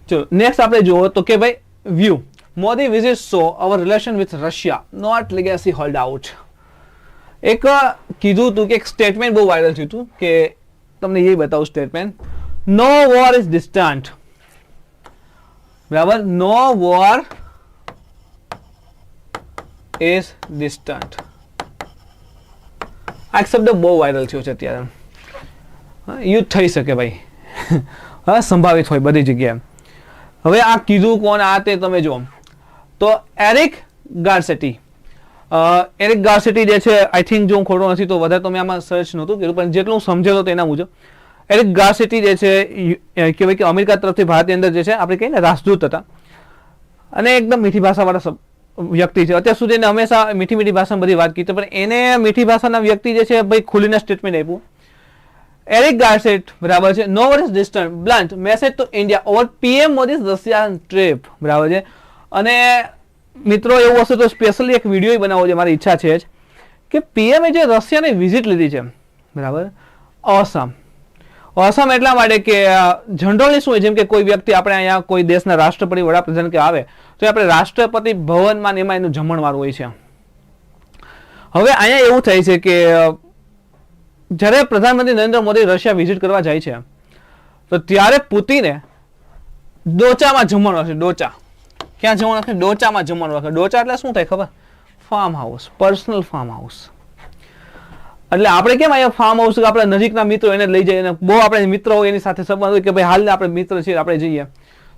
ચલો નેક્સ્ટ આપણે જુઓ તો કે ભાઈ view, Modi visit so our relation with Russia not legacy hold out. એક કીધું હતું કે એક સ્ટેટમેન્ટ બહુ વાયરલ થયું હતું કે તમને એ બતાવું statement, no war is distant, બરાબર, નો વોર ઇઝ ડિસ્ટન્ટ. આ એક શબ્દ બહુ વાયરલ થયો છે અત્યારે. યુદ્ધ થઈ શકે ભાઈ, હા, સંભાવિત હોય બધી જગ્યાએ. હવે આ કીધું કોણ, આ તે તમે જો તો એરિક ગાર્સેટી. એરિક ગાર્સેટી જે છે, આઈ થિંક જો હું ખોટો નથી તો વધારે તો મેં આમાં સર્ચ નહોતું કર્યું, પણ જેટલું સમજેલો તેના મુજબ એરિક ગાર્સેટી જે છે કહેવાય કે અમેરિકા તરફથી ભારતની અંદર જે છે આપણે કહીએ ને રાષ્ટ્રદૂત હતા અને એકદમ મીઠી ભાષાવાળા વ્યક્તિ છે. અત્યાર સુધી એને હંમેશા મીઠી મીઠી ભાષામાં બધી વાત કીધી, પણ એને મીઠી ભાષાના વ્યક્તિ જે છે ભાઈ ખુલીને સ્ટેટમેન્ટ આપ્યું. એરિક ગાર્સેટ, બરાબર છે, no war is distant, blunt message to India over PM Modi's Russian trip, બરાબર છે. અને મિત્રો એવું હશે તો સ્પેશિયલી એક વિડીયો બનાવવો છે, મારી ઈચ્છા છે જ કે પીએમએ જે રશિયાની વિઝિટ લીધી છે, બરાબર, ઓસમ ઓસમ એટલા માટે કે જનરલી શું હોય, જેમ કે કોઈ વ્યક્તિ આપણે અહીંયા કોઈ દેશના રાષ્ટ્રપતિ વડાપ્રધાન કે આવે તો આપણે રાષ્ટ્રપતિ ભવનમાં એમાં એનું જમણવાર હોય છે. હવે અહીંયા એવું થાય છે કે જ્યારે પ્રધાનમંત્રી નરેન્દ્ર મોદી રશિયા વિઝિટ કરવા જાય છે તો ત્યારે પુતિને ડોચામાં જમણવાર છે. ડોચા ક્યાં જમણવાર છે? ડોચામાં જમણવાર છે. ડોચા એટલે શું થાય ખબર? Farm house, personal farm house. એટલે આપણે કેમ અહીંયા ફાર્મ હાઉસ આપણે નજીકના મિત્રો એને લઈ જઈએ, બહુ આપણે મિત્ર હોય એની સાથે સંબંધ હોય કે ભાઈ હાલને આપણે મિત્ર છીએ આપણે જઈએ,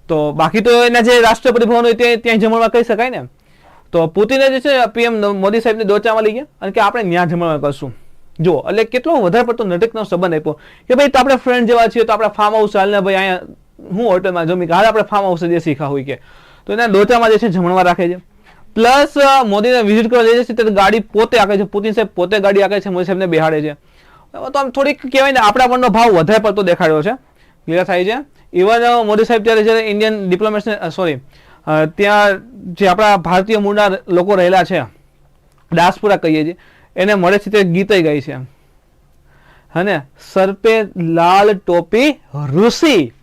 તો બાકી તો એના જે રાષ્ટ્રપતિ ભવન હોય ત્યાં જમણવાર કહી શકાય ને. તો પુતિને જે છે પીએમ મોદી સાહેબને ડોચામાં લઈ ગયા અને કે આપણે ત્યાં જમણવાર કરશું. જો એટલે કેટલો વધારે પડતો નટકનો સંબંધ આપ્યો કે ભાઈ તો આપણે ફ્રેન્ડ જેવા છીએ, તો આપણે ફાર્મ હાઉસ હાલને ભાઈ અહીંયા હું હોટલમાં જમી કે હાલ આપણે ફાર્મ હાઉસ જે શીખા હોય કે, તો એના ડોચામાં જે છે જમણવાર રાખે છે. પ્લસ મોદીને વિઝિટ કરવા જાય છે ત્યારે ગાડી પોતે આંકે છે, પુતિન સાહેબ પોતે ગાડી આંકે છે, મોદી સાહેબને બેહાડે છે. તો આમ થોડીક કહેવાય ને આપણા પણનો ભાવ વધારે પડતો દેખાડ્યો છે, ક્લિયર થાય છે. ઇવન મોદી સાહેબ ત્યારે જ્યારે ઇન્ડિયન ડિપ્લોમેટ્સ ત્યાં જે આપણા ભારતીય મૂળના લોકો રહેલા છે, ડાયસ્પોરા કહીએ છીએ, એને મળે છે તે ગીત ગાય છે, હને, સર પે લાલ ટોપી રૂસી.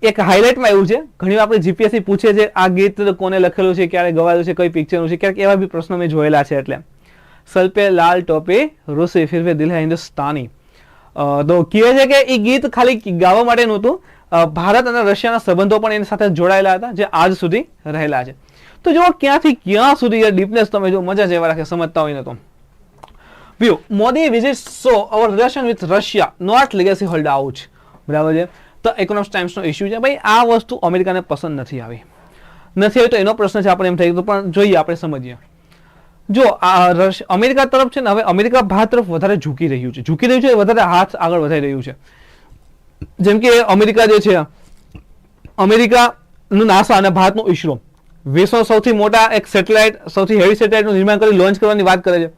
એક હાઇલાઇટમાં એવું છે, ઘણી વાર આપણે જીપીએસસી પૂછે છે આ ગીત કોને લખેલું છે, ક્યારે ગવાયું છે, કઈ પિક્ચરનું છે, ક્યારેક એવા બી પ્રશ્નો મેં જોયેલા છે. એટલે સર પે લાલ ટોપી રૂસી ફિર વે દિલ હૈ હિન્દુસ્તાની. તો કહે છે કે એ ગીત ખાલી ગાવા માટે નહોતું, ભારત અને રશિયાના સંબંધો પણ એની સાથે જોડાયેલા હતા જે આજ સુધી રહેલા છે. તો જો ક્યાંથી ક્યાં સુધી ડીપનેસ તમે જો મજા જેવા રાખે સમજતા હોય ને તો view Modi visit so our relation with Russia not legacy hold out, બરાબર છે. તો ઇકોનોમિક્સ ટાઈમ્સનો ઇશ્યુ છે ભાઈ આ વસ્તુ અમેરિકાને પસંદ નથી આવી તો એનો પ્રશ્ન છે, આપણે એમ થઈ ગયું પણ જોઈએ આપણે સમજીએ. જો અમેરિકા તરફ છે ને હવે અમેરિકા ભારત તરફ વધારે ઝૂકી રહ્યું છે, વધારે હાથ આગળ વધારી રહ્યું છે. જેમ કે અમેરિકા જે છે, અમેરિકાનું નાસા અને ભારતનું ઇસરો વિશ્વનો સૌથી મોટા એક સેટેલાઇટ, સૌથી હેવી સેટેલાઇટનું નિર્માણ કરી લોન્ચ કરવાની વાત કરે છે.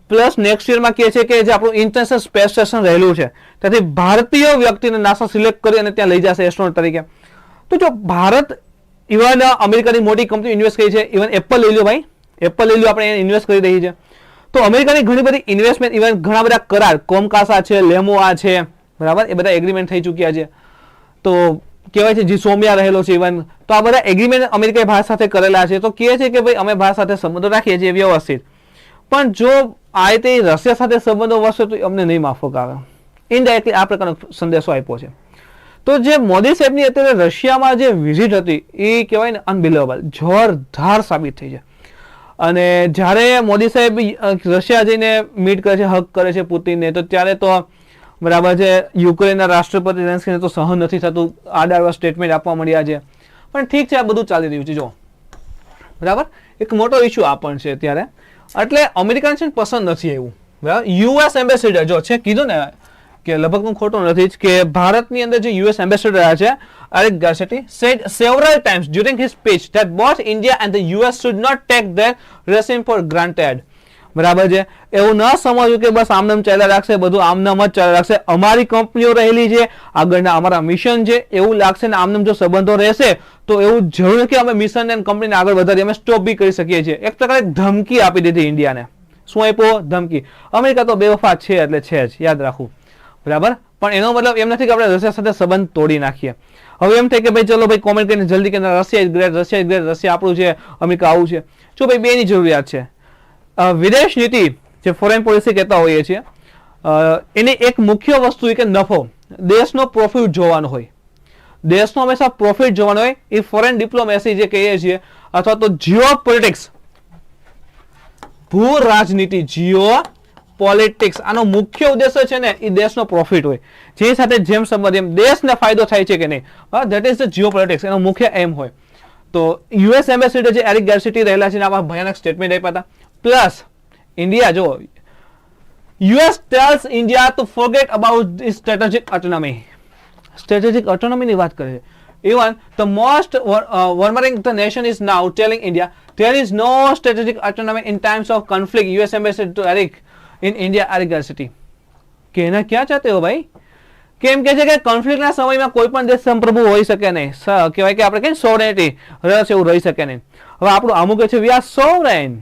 પ્લસ નેક્સ્ટ યરમાં કહે છે કે જે આપણું ઇન્ટરનેશનલ સ્પેસ સ્ટેશન રહેલું છે ત્યાંથી ભારતીય વ્યક્તિને નાસા સિલેક્ટ કરી અને ત્યાં લઈ જશે એસ્ટ્રોનોટ તરીકે. તો જો ભારત ઇવન અમેરિકાની મોટી કંપની ઇન્વેસ્ટ કરી છે, ઇવન એપલ લઈ લો ભાઈ, એપલ લઈ લો, આપણે ઇન્વેસ્ટ કરી રહી છે. તો અમેરિકાની ઘણી બધી ઇન્વેસ્ટમેન્ટ, ઇવન ઘણા બધા કરાર, કોમકાસા છે, લેમોઆ છે, બરાબર, એ બધા એગ્રીમેન્ટ થઈ ચૂક્યા છે. તો કહેવાય છે જે સોમિયા રહેલો છે ઇવન, તો આ બધા એગ્રીમેન્ટ અમેરિકાએ ભારત સાથે કરેલા છે. તો કહે છે કે ભાઈ અમે ભારત સાથે સંબંધો રાખીએ છીએ વ્યવસ્થિત, પણ જો આ તે રશિયા સાથે સંબંધો વધશે તો અમને નહીં માફક આવે. ઇનડાયરેક્ટલી આ પ્રકારનો સંદેશો આપ્યો છે. તો જે મોદી સાહેબની અત્યારે રશિયામાં જે વિઝિટ હતી એ કહેવાય ને અનબિલિવેબલ, જોરદાર સાબિત થઈ છે. અને જ્યારે મોદી સાહેબ રશિયા જઈને મીટ કરે છે, હક કરે છે પુતિનને, તો ત્યારે તો બરાબર છે યુક્રેનના રાષ્ટ્રપતિ ઝેલેન્સ્કીને તો સહન નથી થતું, આડા સ્ટેટમેન્ટ આપવા મળ્યા છે. પણ ઠીક છે, આ બધું ચાલી રહ્યું છે. જો બરાબર એક મોટો ઇસ્યુ આ પણ છે અત્યારે, એટલે અમેરિકાને છે પસંદ નથી એવું, બરાબર. યુએસ એમ્બેસેડર જો છે, કીધું ને કે લગભગ હું ખોટું નથી જ કે ભારતની અંદર જે યુએસ એમ્બેસેડર રહ્યા છે Eric Garcetti said several times during his speech that both India and the US should not take their regime for granted. બરાબર છે, એવું ન સમજવું કે બસ આમનામ ચાલ્યા રાખશે, બધું આમનામ જ ચાલ્યા રાખશે. અમારી કંપનીઓ રહેલી છે, આગળના અમારા મિશન છે, એવું લાગશે ને આમનામ જો સંબંધો રહેશે તો એવું જરૂર નથી કે અમે મિશન અને કંપનીને આગળ વધારીએ, અમે સ્ટોપ બી કરી શકીએ છીએ. એક પ્રકારે ધમકી આપી દીધી ઇન્ડિયાને. શું આપ્યો? ધમકી. અમેરિકા તો બેવફા છે એટલે છે જ, યાદ રાખવું, બરાબર. પણ એનો મતલબ એમ નથી કે આપણે રશિયા સાથે સંબંધ તોડી નાખીએ. હવે એમ થાય કે ભાઈ ચલો ભાઈ કોમેન્ટ કરીને જલ્દી કે Russia is great, Russia is great, Russia આપણું છે, અમેરિકા આવું છે. જો ભાઈ બેની જરૂરિયાત છે. વિદેશ નીતિ જે ફોરેન પોલિસી કહેતા હોઈએ છીએ, એની એક મુખ્ય વસ્તુ કે નફો, દેશનો પ્રોફિટ જોવાનો હોય, દેશનો હંમેશા પ્રોફિટ જોવાનો હોય. એ ફોરેન ડિપ્લોમેસી જે કહીએ છીએ અથવા તો જીઓ પોલિટિક્સ, ભૂ રાજનીતિ, જીઓ પોલિટિક્સ, આનો મુખ્ય ઉદ્દેશ્ય છે ને એ દેશનો પ્રોફિટ હોય, જે સાથે જેમ સંબંધ એમ દેશને ફાયદો થાય છે કે નહીં, that is the geo politics, એનો મુખ્ય એમ હોય. તો યુએસ એમ્બેસેડર જે એરિક ગાર્સેટી રહેલા છે આમાં ભયાનક સ્ટેટમેન્ટ આપ્યા હતા. પ્લસ ઇન્ડિયા, જો US tells India to forget about strategic autonomy, strategic ઓટોનોમીની વાત કરે છે. Even the most warming the nation is now telling India there is no strategic autonomy in times of conflict. US ambassador to Eric in India, Eric Garcetti. कहना क्या चाहते हो भाई? કેમ કે છે કે કોન્ફ્લિક્ટના સમયમાં કોઈ પણ દેશ સંપ્રભુ હોઈ શકે નહીં, કહેવાય કે આપણે કહીએ સોવરેનિટી રહેશે એવું રહી શકે નહીં. હવે આપણું અમુક છે વી આર સોવરેન,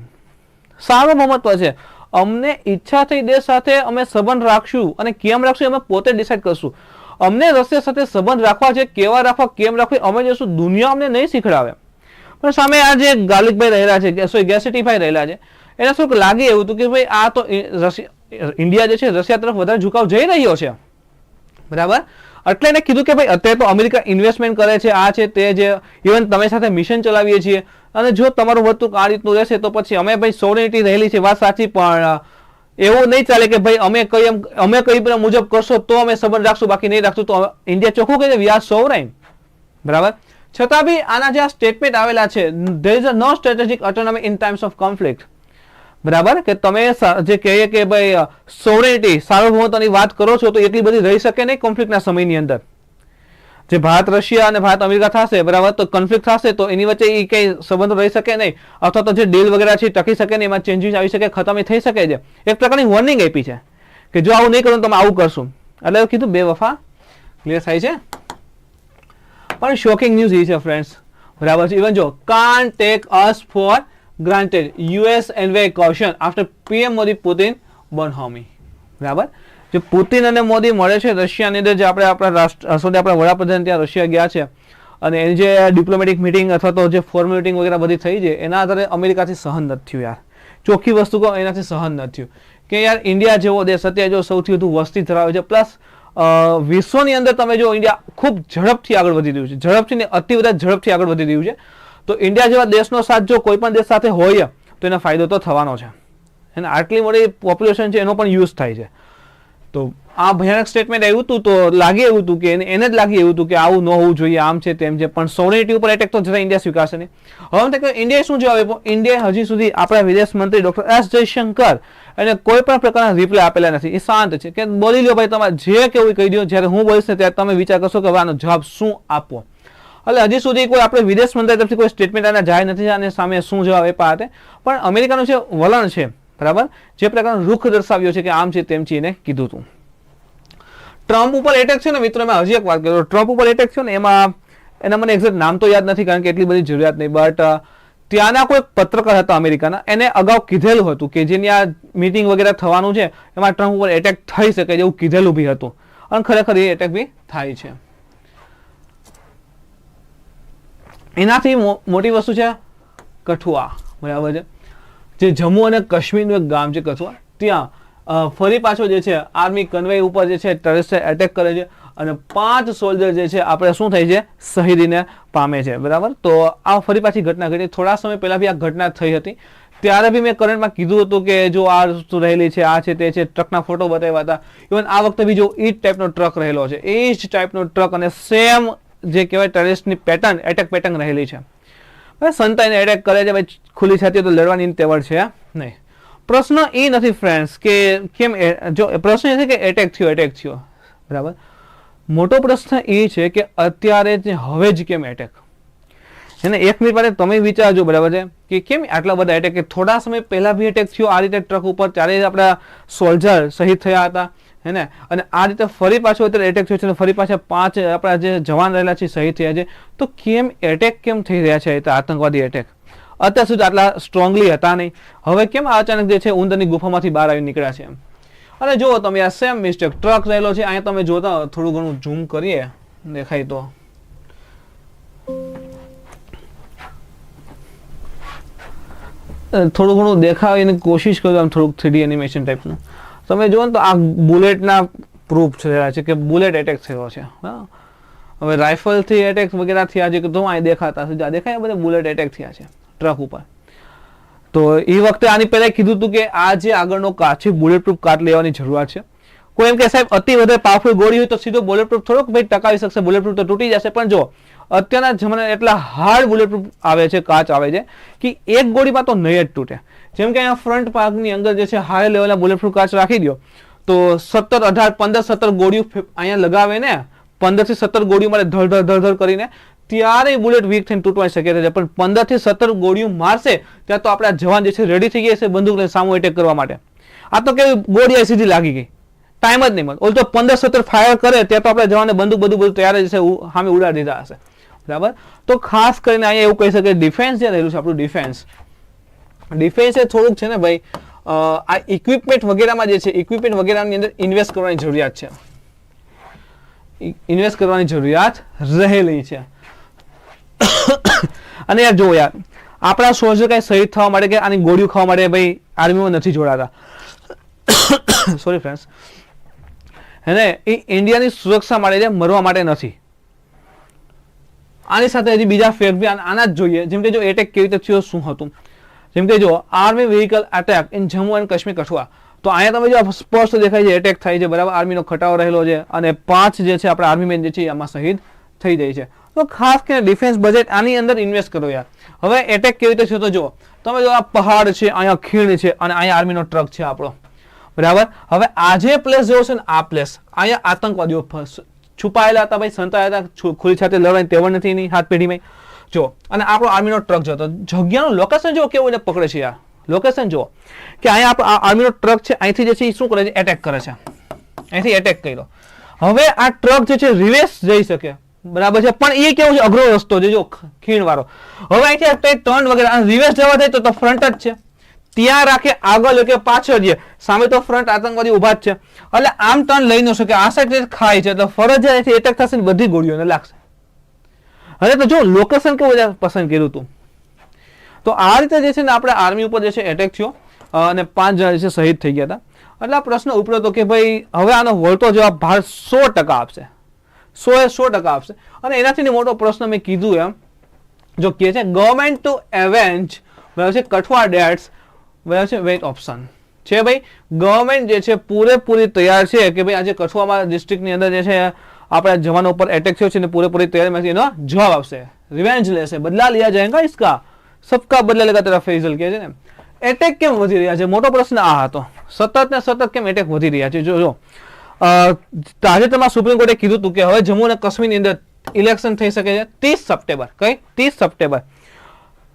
સાર્વભૌમત્વ છે. અમને ઈચ્છા થઈ દેશ સાથે અમે સંબંધ રાખશું અને કેમ રાખશું અમે પોતે ડિસાઈડ કરશું. અમને રશિયા સાથે સંબંધ રાખવા છે, કેવા રાખવા, કેમ રાખવી અમે જશું. દુનિયા અમને નહીં શીખડાવે. પણ સામે આ જે ગાલિકભાઈ રહેલા છે, સોરી ગેસેટીભાઈ રહેલા છે, એને શું લાગે એવું હતું કે ભાઈ આ તો ઇન્ડિયા જે છે રશિયા તરફ વધારે ઝુકાવ જઈ રહ્યો છે, બરાબર. એટલે એને કીધું કે ભાઈ અત્યારે તો અમેરિકા ઇન્વેસ્ટમેન્ટ કરે છે, આ છે તે છે, ઇવન તમે સાથે મિશન ચલાવીએ છીએ, અને જો તમારું વર્તુળ આ રીતનું રહેશે તો પછી અમે ભાઈ સોવરેનિટી રહેલી છે, વાત સાચી, પણ એવું નહીં ચાલે કે ભાઈ અમે કઈ મુજબ કરશો તો અમે સંબંધ રાખશું, બાકી નહીં રાખશું. તો ઇન્ડિયા ચોખ્ખું કહે છે વી આર સોવરેન, બરાબર. છતાં બી આના જે આ સ્ટેટમેન્ટ આવેલા છે, there is no strategic autonomy in times of conflict, બરાબર, કે તમે જે કહીએ કે ભાઈ સોવરેનિટી સાર્વભૌમત્વની વાત કરો છો તો એટલી બધી રહી શકે નહીં કોન્ફ્લિક્ટના સમયની અંદર. જે ભારત રશિયા અને ભારત અમેરિકા થશે, બરાબર, તો કોન્ફ્લિક્ટ થશે તો એની વચ્ચે એ કઈ સંબંધો રહી શકે નહીં, અથવા તો જે ડીલ વગેરે છે ટકી શકે નહીં, એમાં ચેન્જીસ આવી શકે, ખતમ થઈ શકે છે. એક પ્રકારની વોર્નિંગ આપી છે કે જો આવું નહીં કરો તો તમે આવું કરશું. એટલે કીધું બે વફા. ક્લિયર થાય છે. પણ શોકિંગ ન્યૂઝ એ છે ફ્રેન્ડ્સ, બરાબર છે. ઇવન જો can't take us for granted US envoy caution after PM Modi Putin bonhomie, બરાબર. જે પુતિન અને મોદી મળે છે રશિયાની અંદર, જે આપણા વડાપ્રધાન ત્યાં રશિયા ગયા છે અને એની જે ડિપ્લોમેટિક મિટિંગ અથવા તો જે ફોર્મલ મિટિંગ વગેરે બધી થઈ છે, એના આધારે અમેરિકાથી સહન નથી થયું યાર. ચોખ્ખી વસ્તુ કહો, એનાથી સહન નથી થયું કે યાર ઇન્ડિયા જેવો દેશ અત્યારે જો સૌથી વધુ વસ્તી ધરાવે છે, પ્લસ વિશ્વની અંદર તમે જો ઇન્ડિયા ખૂબ ઝડપથી આગળ વધી રહ્યું છે, ઝડપથી ને અતિ વધારે ઝડપથી આગળ વધી રહ્યું છે. તો ઇન્ડિયા જેવા દેશનો સાથ જો કોઈ પણ દેશ સાથે હોય તો એનો ફાયદો તો થવાનો છે. અને આટલી મોટી પોપ્યુલેશન છે એનો પણ યુઝ થાય છે. તો આ ભયાનક સ્ટેટમેન્ટ આવ્યું હતું તો લાગે એવું હતું કે એને જ લાગે એવું હતું કે આવું ન હોવું જોઈએ, આમ છે તેમ છે, પણ સોવરેનિટી ઉપર એટેક તો જતા ઇન્ડિયા સ્વીકારશે નહીં. હવે ઇન્ડિયાએ શું જવાબ આપ્યો? ઇન્ડિયાએ હજી સુધી આપણા વિદેશ મંત્રી ડોક્ટર એસ જયશંકર એને કોઈ પણ પ્રકારના રિપ્લાય આપેલા નથી. એ શાંત છે કે બોલી લો ભાઈ, તમારે જે કેવું કહી દો, જ્યારે હું બોલીશ ને ત્યારે તમે વિચાર કરશો કે આનો જવાબ શું આપવો. એટલે હજી સુધી કોઈ આપણે વિદેશ મંત્રી તરફથી કોઈ સ્ટેટમેન્ટ આના જાય નથી અને સામે શું જવાબ આપ્યા હતા. પણ અમેરિકાનું જે વલણ છે, બરાબર, જે પ્રકારનો રૂખ દર્શાવ્યો છે કે આમ છે તેમ છે, એને કીધું હતું. ટ્રમ્પ ઉપર એટેક છે ને મિત્રો, મેં હજી એક વાત કરું, ટ્રમ્પ ઉપર એટેક છે ને એના મને એક્ઝેક્ટ નામ તો યાદ નથી કારણ કે એટલી બધી જરૂરિયાત નહીં, બટ ત્યાંના કોઈ પત્રકાર હતા અમેરિકાના, એને અગાઉ કીધેલું હતું કે જેની આ મીટિંગ વગેરે થવાનું છે એમાં ટ્રમ્પ ઉપર એટેક થઈ શકે જેવું કીધેલું બી હતું, અને ખરેખર એ એટેક બી થાય છે. એનાથી મોટી વસ્તુ છે કઠુઆ, બરાબર છે, જે જમ્મુ અને કાશ્મીરનું એક ગામ છે કઠુઆ, ત્યાં ફરી પાછો જે છે આર્મી કન્વે ઉપર જે છે ટેરરિસ્ટ એટેક કરે છે અને 5 સોલ્જર જે છે આપણે શું થાય છે શહીદીને પામે છે, બરાબર. તો આ ફરી પાછી ઘટના ઘટી. થોડા સમય પહેલા બી આ ઘટના થઈ હતી, ત્યારે બી મેં કરંટમાં કીધું હતું કે જો આ વસ્તુ રહેલી છે, આ છે તે છે, ટ્રકના ફોટો બતાવ્યા હતા. ઇવન આ વખતે બી જો એ જ ટાઈપનો ટ્રક રહેલો છે, એ જ ટાઈપનો ટ્રક અને સેમ જે કહેવાય ટેરરિસ્ટની પેટર્ન, એટેક પેટર્ન રહેલી છે. સંતાઈને એટેક કરે છે, ભાઈ ખુલ્લી છાતી તો લડવાની તેવડ છે નહીં. પ્રશ્ન એ નથી ફ્રેન્ડ્સ કે કેમ, જો પ્રશ્ન એ છે કે એટેક થયો, બરાબર. મોટો પ્રશ્ન એ છે કે અત્યારે હવે જ કેમ એટેક. એને એક મિનિટ માટે તમે વિચારજો, બરાબર છે, કે કેમ આટલા બધા એટેક, કે થોડા સમય પહેલા બી એટેક થયો આ રીતે ટ્રક ઉપર, ત્યારે આપણા સોલ્જર શહીદ થયા હતા, હે ને, અને આ રીતે ફરી પાછો અત્યારે એટેક થયો છે, ફરી પાછા 5 આપણા જે જવાન રહેલા છે શહીદ થયા છે. તો કેમ એટેક કેમ થઈ રહ્યા છે, આતંકવાદી એટેક? અત્યાર સુધી આટલા સ્ટ્રોંગલી હતા નહીં, હવે કેમ અચાનક જે છે ઉંદરની ગુફામાંથી બહાર આવી નીકળ્યા છે? અને જુઓ તમે આ સેમ મિસ્ટેક ટ્રક રહેલો છે, અહીંયા તમે જોતા થોડું ઘણું ઝૂમ કરીએ, દેખાય તો થોડું ઘણું દેખાવાની કોશિશ કરું, આમ થોડુંક 3D એનિમેશન ટાઈપનું તમે જુઓ ને તો આ બુલેટના પ્રૂફ છે કે બુલેટ એટેક થયો છે. હવે રાઇફલથી એટેક વગેરે થયા છે કે તો અહીં દેખાતા દેખાય બધા બુલેટ એટેક થયા છે ટ્રક ઉપર. તો એ વખતે આની પહેલા કીધું હતું કે આ જે આગળનો કાચ છે બુલેટ પ્રૂફ કાચ લેવાની જરૂરિયાત છે. કોઈ એમ કે સાહેબ અતિ વધારે પાવરફુલ ગોળી હોય તો સીધો બુલેટ પ્રૂફ થોડોક ભાઈ ટકાવી શકશે, બુલેટ પ્રૂફ તો તૂટી જશે. પણ જો અત્યારના જમાના એટલા હાર્ડ બુલેટ પ્રૂફ આવે છે, કાચ આવે છે કે એક ગોળીમાં તો નહીં જ તૂટે. જેમ કે અહીંયા ફ્રન્ટ ભાગની અંદર જે છે હાઈ લેવલના બુલેટ પ્રૂફ કાચ રાખી દો તો 17, 18, 15, 17 ગોળીઓ અહીંયા લગાવે ને, 15 થી 17 ગોળીઓ મારે ધડ કરીને ત્યારે બુલેટ વીક થઈને તૂટવાની શક્યતા છે. પણ 15 થી 17 ગોળીઓ મારશે ત્યાં તો આપણા જવાન જે છે રેડી થઈ ગયા છે બંદૂક લઈને સામો એટેક કરવા માટે. આ તો કેવી ગોળી સીધી લાગી ગઈ, ટાઈમ જ નહીં મળે. ઓલ તો 15, 17 ફાયર કરે ત્યાં તો આપણા જવાને બંદૂક બધું તૈયાર જ છે, સામે ઉડાડી દીધા હશે, બરાબર. તો ખાસ કરીને અહીંયા એવું કહી શકે ડિફેન્સ જે રહેલું છે આપણું ડિફેન્સ, ડિફેન્સ એ થોડુંક છે ને ભાઈ આ ઇક્વિપમેન્ટ વગેરેમાં જે છે ઇક્વિપમેન્ટ વગેરેની અંદર ઇન્વેસ્ટ કરવાની જરૂરિયાત છે, ઇન્વેસ્ટ કરવાની જરૂરિયાત રહેલી છે. અને યાર જો યાર આપણા સોલ્જર કઈ શહીદ થવા માટે કે આની ગોળીઓ ખાવા માટે ભાઈ આર્મીમાં નથી જોડાતા. સોરી ફ્રેન્ડ્સ, હે એ ઇન્ડિયાની સુરક્ષા માટે મરવા માટે નથી. આની સાથે હજી બીજા ફેક્ટ બી આના જ જોઈએ. જેમ કે જો એટેક કેવી રીતે થયો, શું હતું. જેમ કે જો army vehicle attack in Jammu and Kashmir Kathua. તો અહીંયા તમે જો સ્પષ્ટ દેખાય છે એટેક થાય છે, બરાબર. આર્મીનો ખટાવો રહેલો છે અને 5 જે છે આપણા આર્મી મેન જે છે આમાં શહીદ થઈ જાય છે. તો ખાસ કરીને ડિફેન્સ બજેટ આની અંદર ઇન્વેસ્ટ કરો યાર. હવે એટેક કેવી રીતે થયો તો જો તમે જો આ પહાડ છે, અહીંયા ખીણ છે અને અહીંયા આર્મીનો ટ્રક છે આપણો, બરાબર. હવે આ જે પ્લેસ જેવો છે ને આ પ્લેસ, અહીંયા આતંકવાદીઓ છુપાયેલા હતા ભાઈ, સંતાયેલા હતા, ખુલ્લી છાતે લડવાની તેવડ નથી એની હાથ પેઢીમાં જો. અને આપણો આર્મીનો ટ્રક જતો, જગ્યાનું લોકેશન જો કેવું એને પકડે છે યાર. લોકેશન જુઓ કે અહીંયા આપણો આર્મીનો ટ્રક છે, અહીંથી જે છે એ શું કરે છે, એટેક કરે છે. અહીંથી એટેક કર્યો. હવે આ ટ્રક જે છે રિવેસ જઈ શકે, બરાબર છે, પણ એ કેવું છે અઘરો રસ્તો છે જો ખીણ વાળો. હવે અહીંથી ટર્ન વગેરે રિવેસ જવા થાય તો ફ્રન્ટ જ છે, ત્યાં રાખે આગળ કે પાછળ જે સામે તો ફ્રન્ટ આતંકવાદી ઉભા જ છે, એટલે આમ ટર્ન લઈ ન શકે. આ સાઈડ ખાય છે એટલે ફરજિયાત એટેક થશે ને બધી ગોળીઓને લાગશે. હવે તો જો લોકેશન કેવું પસંદ કર્યું હતું. તો આ રીતે જે છે ને આપણે આર્મી ઉપર જે છે એટેક થયો અને 5 જણા જે છે શહીદ થઈ ગયા હતા. એટલે આ પ્રશ્ન ઉપડ્યો હતો કે ભાઈ હવે આનો વળતો જવાબ ભારત 100% આપશે, 100% આપશે. અને એનાથી મોટો પ્રશ્ન મેં કીધું એમ જો કહે છે ગવર્મેન્ટ ટુ એવેન્જ, બરાબર છે, કઠુઆ ડેટ્સ, બરાબર છે, વેઇટ ઓપ્શન છે ભાઈ. ગવર્મેન્ટ જે છે પૂરેપૂરી તૈયાર છે કે ભાઈ આજે કઠુઆમાં ડિસ્ટ્રિક્ટની અંદર જે છે આપણા જવાનો ઉપર એટેક થયો છે ને પૂરેપૂરી તૈયારીમાંથી એનો જવાબ આપશે, રિવેન્જ લેશે, બદલા लिया जाएगा इसका, सबका बदला लेगा तेरा ફૈઝલ કહે છે ને. એટેક કેમ વધી રહ્યા છે, મોટો પ્રશ્ન આ હતો. સતત ને સતત કેમ એટેક વધી રહ્યા છે. જો તાજેતરમાં સુપ્રીમ કોર્ટે કીધું હતું કે હવે જમ્મુ અને કાશ્મીરની અંદર ઇલેક્શન થઈ શકે છે 30 સપ્ટેમ્બર. કઈ 30 સપ્ટેમ્બર?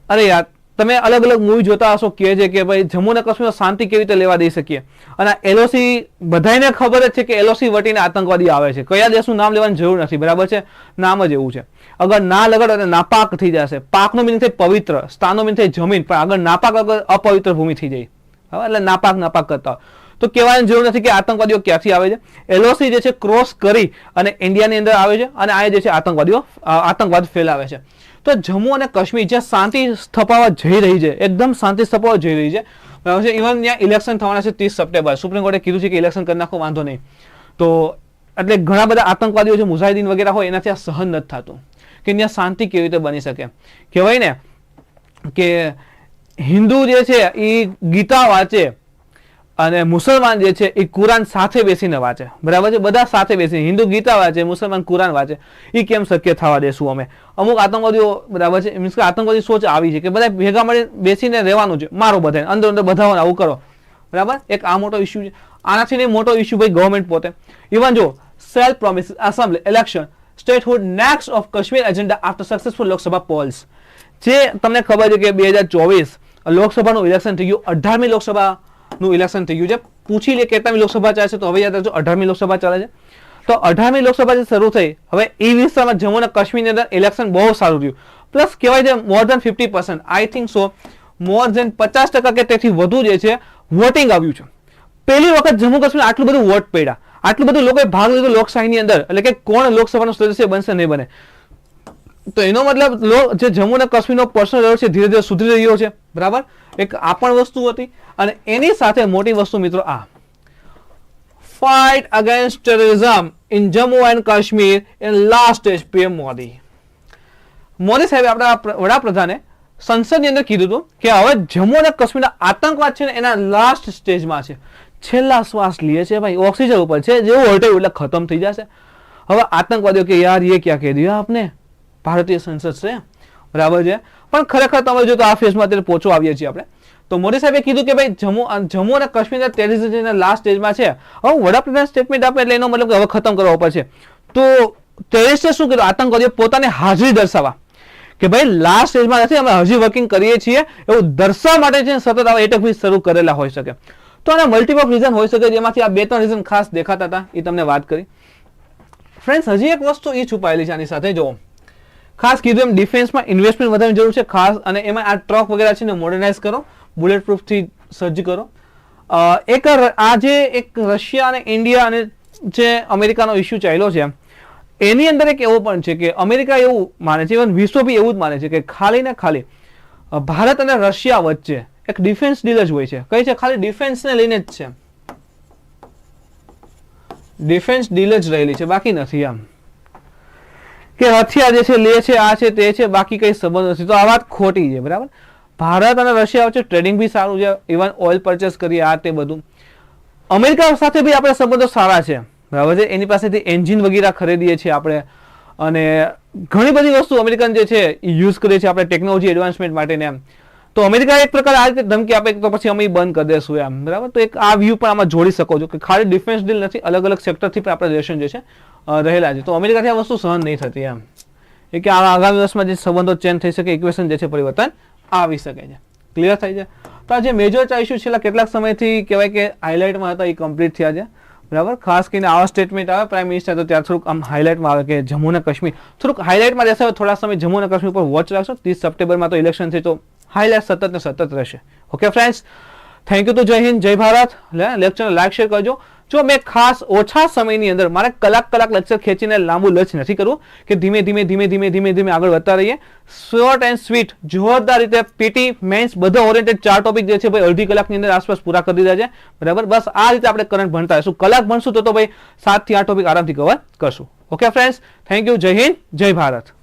અરે યાર તમે અલગ અલગ મૂવી જોતા હશો, કહે છે કે ભાઈ જમ્મુ અને કાશ્મીર શાંતિ કેવી રીતે લેવા દઈ શકીએ. અને એલઓસી બધાને ખબર જ છે કે એલઓસી વટીને આતંકવાદી આવે છે, કયા દેશનું નામ લેવાની જરૂર નથી, બરાબર છે, નામ જ એવું છે. અગર ના લગાડો એટલે નાપાક થઈ જશે. પાકનો મીનિંગ થાય પવિત્ર, સ્થાનનો મીનિંગ થાય જમીન, પણ આગળ નાપાક અગર અપવિત્ર ભૂમિ થઈ જાય, હવે એટલે નાપાક કરતા હોય તો કહેવાની જરૂર નથી કે આતંકવાદીઓ ક્યાંથી આવે છે. એલઓસી જે છે ક્રોસ કરી અને ઇન્ડિયાની અંદર આવે છે અને આ જે છે આતંકવાદ ફેલાવે છે. તો જમ્મુ અને કાશ્મીર જ્યાં શાંતિ સ્થપાવવા જઈ રહી છે, એકદમ શાંતિ સ્થપાવવા જઈ રહી છે, બરાબર છે. ઇવન ત્યાં ઇલેક્શન થવાના છે 30 સપ્ટેમ્બર. સુપ્રીમ કોર્ટે કીધું છે કે ઇલેક્શન કરી નાખો, વાંધો નહીં. તો એટલે ઘણા બધા આતંકવાદીઓ છે, મુજાહિદીન વગેરે હોય, એનાથી આ સહન નથી થતું કે ત્યાં શાંતિ કેવી રીતે બની શકે. કહેવાય ને કે હિન્દુ જે છે એ ગીતા વાંચે અને મુસલમાન જે છે એ કુરાન સાથે બેસીને વાંચે, બરાબર છે, બધા સાથે બેસી. હિન્દુ ગીતા વાંચે, મુસલમાન કુરાન વાંચે, એ કેમ શક્ય થવા દેશું અમે? અમુક આતંકવાદીઓ, બરાબર છે, મીન્સ કે આતંકવાદી સોચ આવી છે કે બધા ભેગા મળી બેસીને રહેવાનું છે, મારો બધા અંદર અંદર બધાને આવું કરો, બરાબર. એક આ મોટો ઇસ્યુ છે. આનાથી મોટો ઇસ્યુ ભાઈ ગવર્મેન્ટ પોતે. ઇવન જો self promise assembly election statehood next of Kashmir agenda after successful Lok Sabha polls. જે તમને ખબર છે કે 2024 લોકસભાનું ઇલેક્શન થઈ ગયું, 18મી લોકસભાનું ઇલેક્શન થઈ ગયું છે. પૂછી લે કેટલામી લોકસભા ચાલે છે તો હવે યાદ રાખજો 18મી લોકસભા ચાલે છે. તો 18મી લોકસભા જે શરૂ થઈ, હવે એ વિસ્તારમાં જમ્મુ અને કાશ્મીરની અંદર ઇલેક્શન બહુ સારું રહ્યું. પ્લસ કહેવાય છે મોર દેન 50%, આઈ થિંક સો મોર દેન 50% કે તેથી વધુ જે છે વોટિંગ આવ્યું છે. પહેલી વખત જમ્મુ કાશ્મીર આટલું બધું વોટ પડ્યા, આટલું બધું લોકોએ ભાગ લીધો લોકશાહીની અંદર, એટલે કે કોણ લોકસભાનો સદસ્ય બનશે નહીં બને. તો એનો મતલબ જે જમ્મુ અને કાશ્મીરનો પર્સનલ લેવલ છે ધીરે ધીરે સુધરી રહ્યો છે, બરાબર. એક આ પણ વસ્તુ હતી. અને એની સાથે મોટી વસ્તુ મિત્રો આ fight against terrorism in Jammu and Kashmir in last stage. PM Modi સાહેબે આપણા વડાપ્રધાને સંસદની અંદર કીધું હતું કે હવે જમ્મુ અને કાશ્મીરના આતંકવાદ છે ને એના લાસ્ટ સ્ટેજમાં છે, છેલ્લા શ્વાસ લે છે ભાઈ, ઓક્સિજન ઉપર છે, જેવું હટે એટલે ખતમ થઈ જશે. હવે આતંકવાદીઓ કે યાર એ ક્યાં કહી દિયા આપને, ભારતીય સંસદ છે, બરાબર છે. પણ ખરેખર તમે જો તો આ ફેઝમાં અત્યારે પહોંચવા આવીએ છીએ આપણે. તો મોદી સાહેબે કીધું કે ભાઈ જમ્મુ અને કાશ્મીરના ટેરરિઝમના લાસ્ટ સ્ટેજમાં છે. હવે વડાપ્રધાન સ્ટેટમેન્ટ આપે એટલે એનો મતલબ કે હવે ખતમ કરવા ઉપર છે. તો ટેરરિસ્ટે શું કીધું, આતંકવાદીઓ પોતાની હાજરી દર્શાવવા કે ભાઈ લાસ્ટ સ્ટેજમાં નથી, અમે હજી વર્કિંગ કરીએ છીએ એવું દર્શાવવા માટે છે સતત આવા એટેક શરૂ કરેલા હોઈ શકે. તો આના મલ્ટીપલ રીઝન હોઈ શકે, જેમાંથી આ 2-3 રીઝન ખાસ દેખાતા હતા, એ તમને વાત કરી. ફ્રેન્ડ્સ હજી એક વસ્તુ એ છુપાયેલી છે આની સાથે. જો ખાસ કીધું એમ ડિફેન્સમાં ઇન્વેસ્ટમેન્ટ વધારવાની જરૂર છે ખાસ, અને એમાં આ ટ્રક વગેરે છે ને મોડર્નાઇઝ કરો, બુલેટ પ્રૂફથી સજ્જ કરો. આજે એક રશિયા અને ઇન્ડિયા અને જે અમેરિકાનો ઇસ્યુ ચાલ્યો છે એની અંદર એક એવો પણ છે કે અમેરિકા એવું માને છે, ઇવન વિશ્વ બી એવું જ માને છે કે ખાલી ને ખાલી ભારત અને રશિયા વચ્ચે એક ડિફેન્સ ડીલ જ હોય છે. કઈ છે? ખાલી ડિફેન્સને લઈને જ છે, ડિફેન્સ ડીલ જ રહેલી છે, બાકી નથી. આમ કે હથિયાર જે છે લે છે, આ છે તે છે, બાકી કઈ સંબંધ નથી. તો આ વાત ખોટી છે. બરાબર, ભારત અને રશિયા વચ્ચે ટ્રેડિંગ બી સારું છે, ઇવન ઓઇલ પરચેસ કરીએ આ તે બધું. અમેરિકા સાથે બી આપણે સંબંધો સારા છે. બરાબર છે, એની પાસેથી એન્જિન વગેરે ખરીદીએ છીએ આપણે, અને ઘણી બધી વસ્તુ અમેરિકન જે છે એ યુઝ કરીએ છીએ આપણે ટેકનોલોજી એડવાન્સમેન્ટ માટે ને એમ. તો અમેરિકા એક પ્રકાર આ રીતે ધમકી આપે તો પછી અમે બંધ કરી દેશું એમ. બરાબર, તો એક આ વ્યૂ પણ આમાં જોડી શકો છો કે ખાલી ડિફેન્સ ડીલ નથી, અલગ અલગ સેક્ટરથી પણ આપણા રિલેશન જે છે રહેલા છે. તો અમેરિકાથી આ વસ્તુ સહન નહીં થતી એમ, એ કે આગામી વર્ષમાં જે સંબંધો ચેન્જ થઈ શકે, ઇક્વેશન જે છે પરિવર્તન આવી શકે છે. ક્લિયર થાય છે? તો આ જે મેજર ઇસ્યુ છેલ્લા કેટલાક સમયથી કહેવાય કે હાઇલાઇટમાં હતા એ કમ્પ્લીટ થયા છે. બરાબર, ખાસ કરીને આવા સ્ટેટમેન્ટ આવે પ્રાઇમ મિનિસ્ટર તો ત્યારે થોડુંક આમ હાઇલાઇટમાં આવે કે જમ્મુ અને કાશ્મીર થોડુંક હાઇલાઇટમાં રહેશે. થોડા સમય જમ્મુ અને કાશ્મીર પર વોચ રાખશો. 30 સપ્ટેમ્બરમાં તો ઇલેક્શન છે, તો હાઇલાઇટ સતત ને સતત રહેશે. Okay friends, thank you. તો જય હિન્દ, જય ભારત. લેક્ચરને લાઈક શેર કરજો. જો મેં ખાસ ઓછા સમયની અંદર મારે કલાક લેક્ચર ખેંચીને લાંબુ લચ નથી કરવું કે ધીમે ધીમે આગળ વધતા રહીએ. શોર્ટ એન્ડ સ્વીટ જોરદાર રીતે પીટી મેન્સ બધા ઓરિએન્ટેડ 4 ટોપિક જે છે ભાઈ અડધી કલાકની અંદર આસપાસ પૂરા કરી દીધા છે. બરાબર, બસ આ રીતે આપણે કરંટ ભણતા રહીશું. કલાક ભણશું તો ભાઈ 7 થી 8 ટોપિક આરામથી કવર કરશું. Okay friends, thank you. જય હિન્દ, જય ભારત.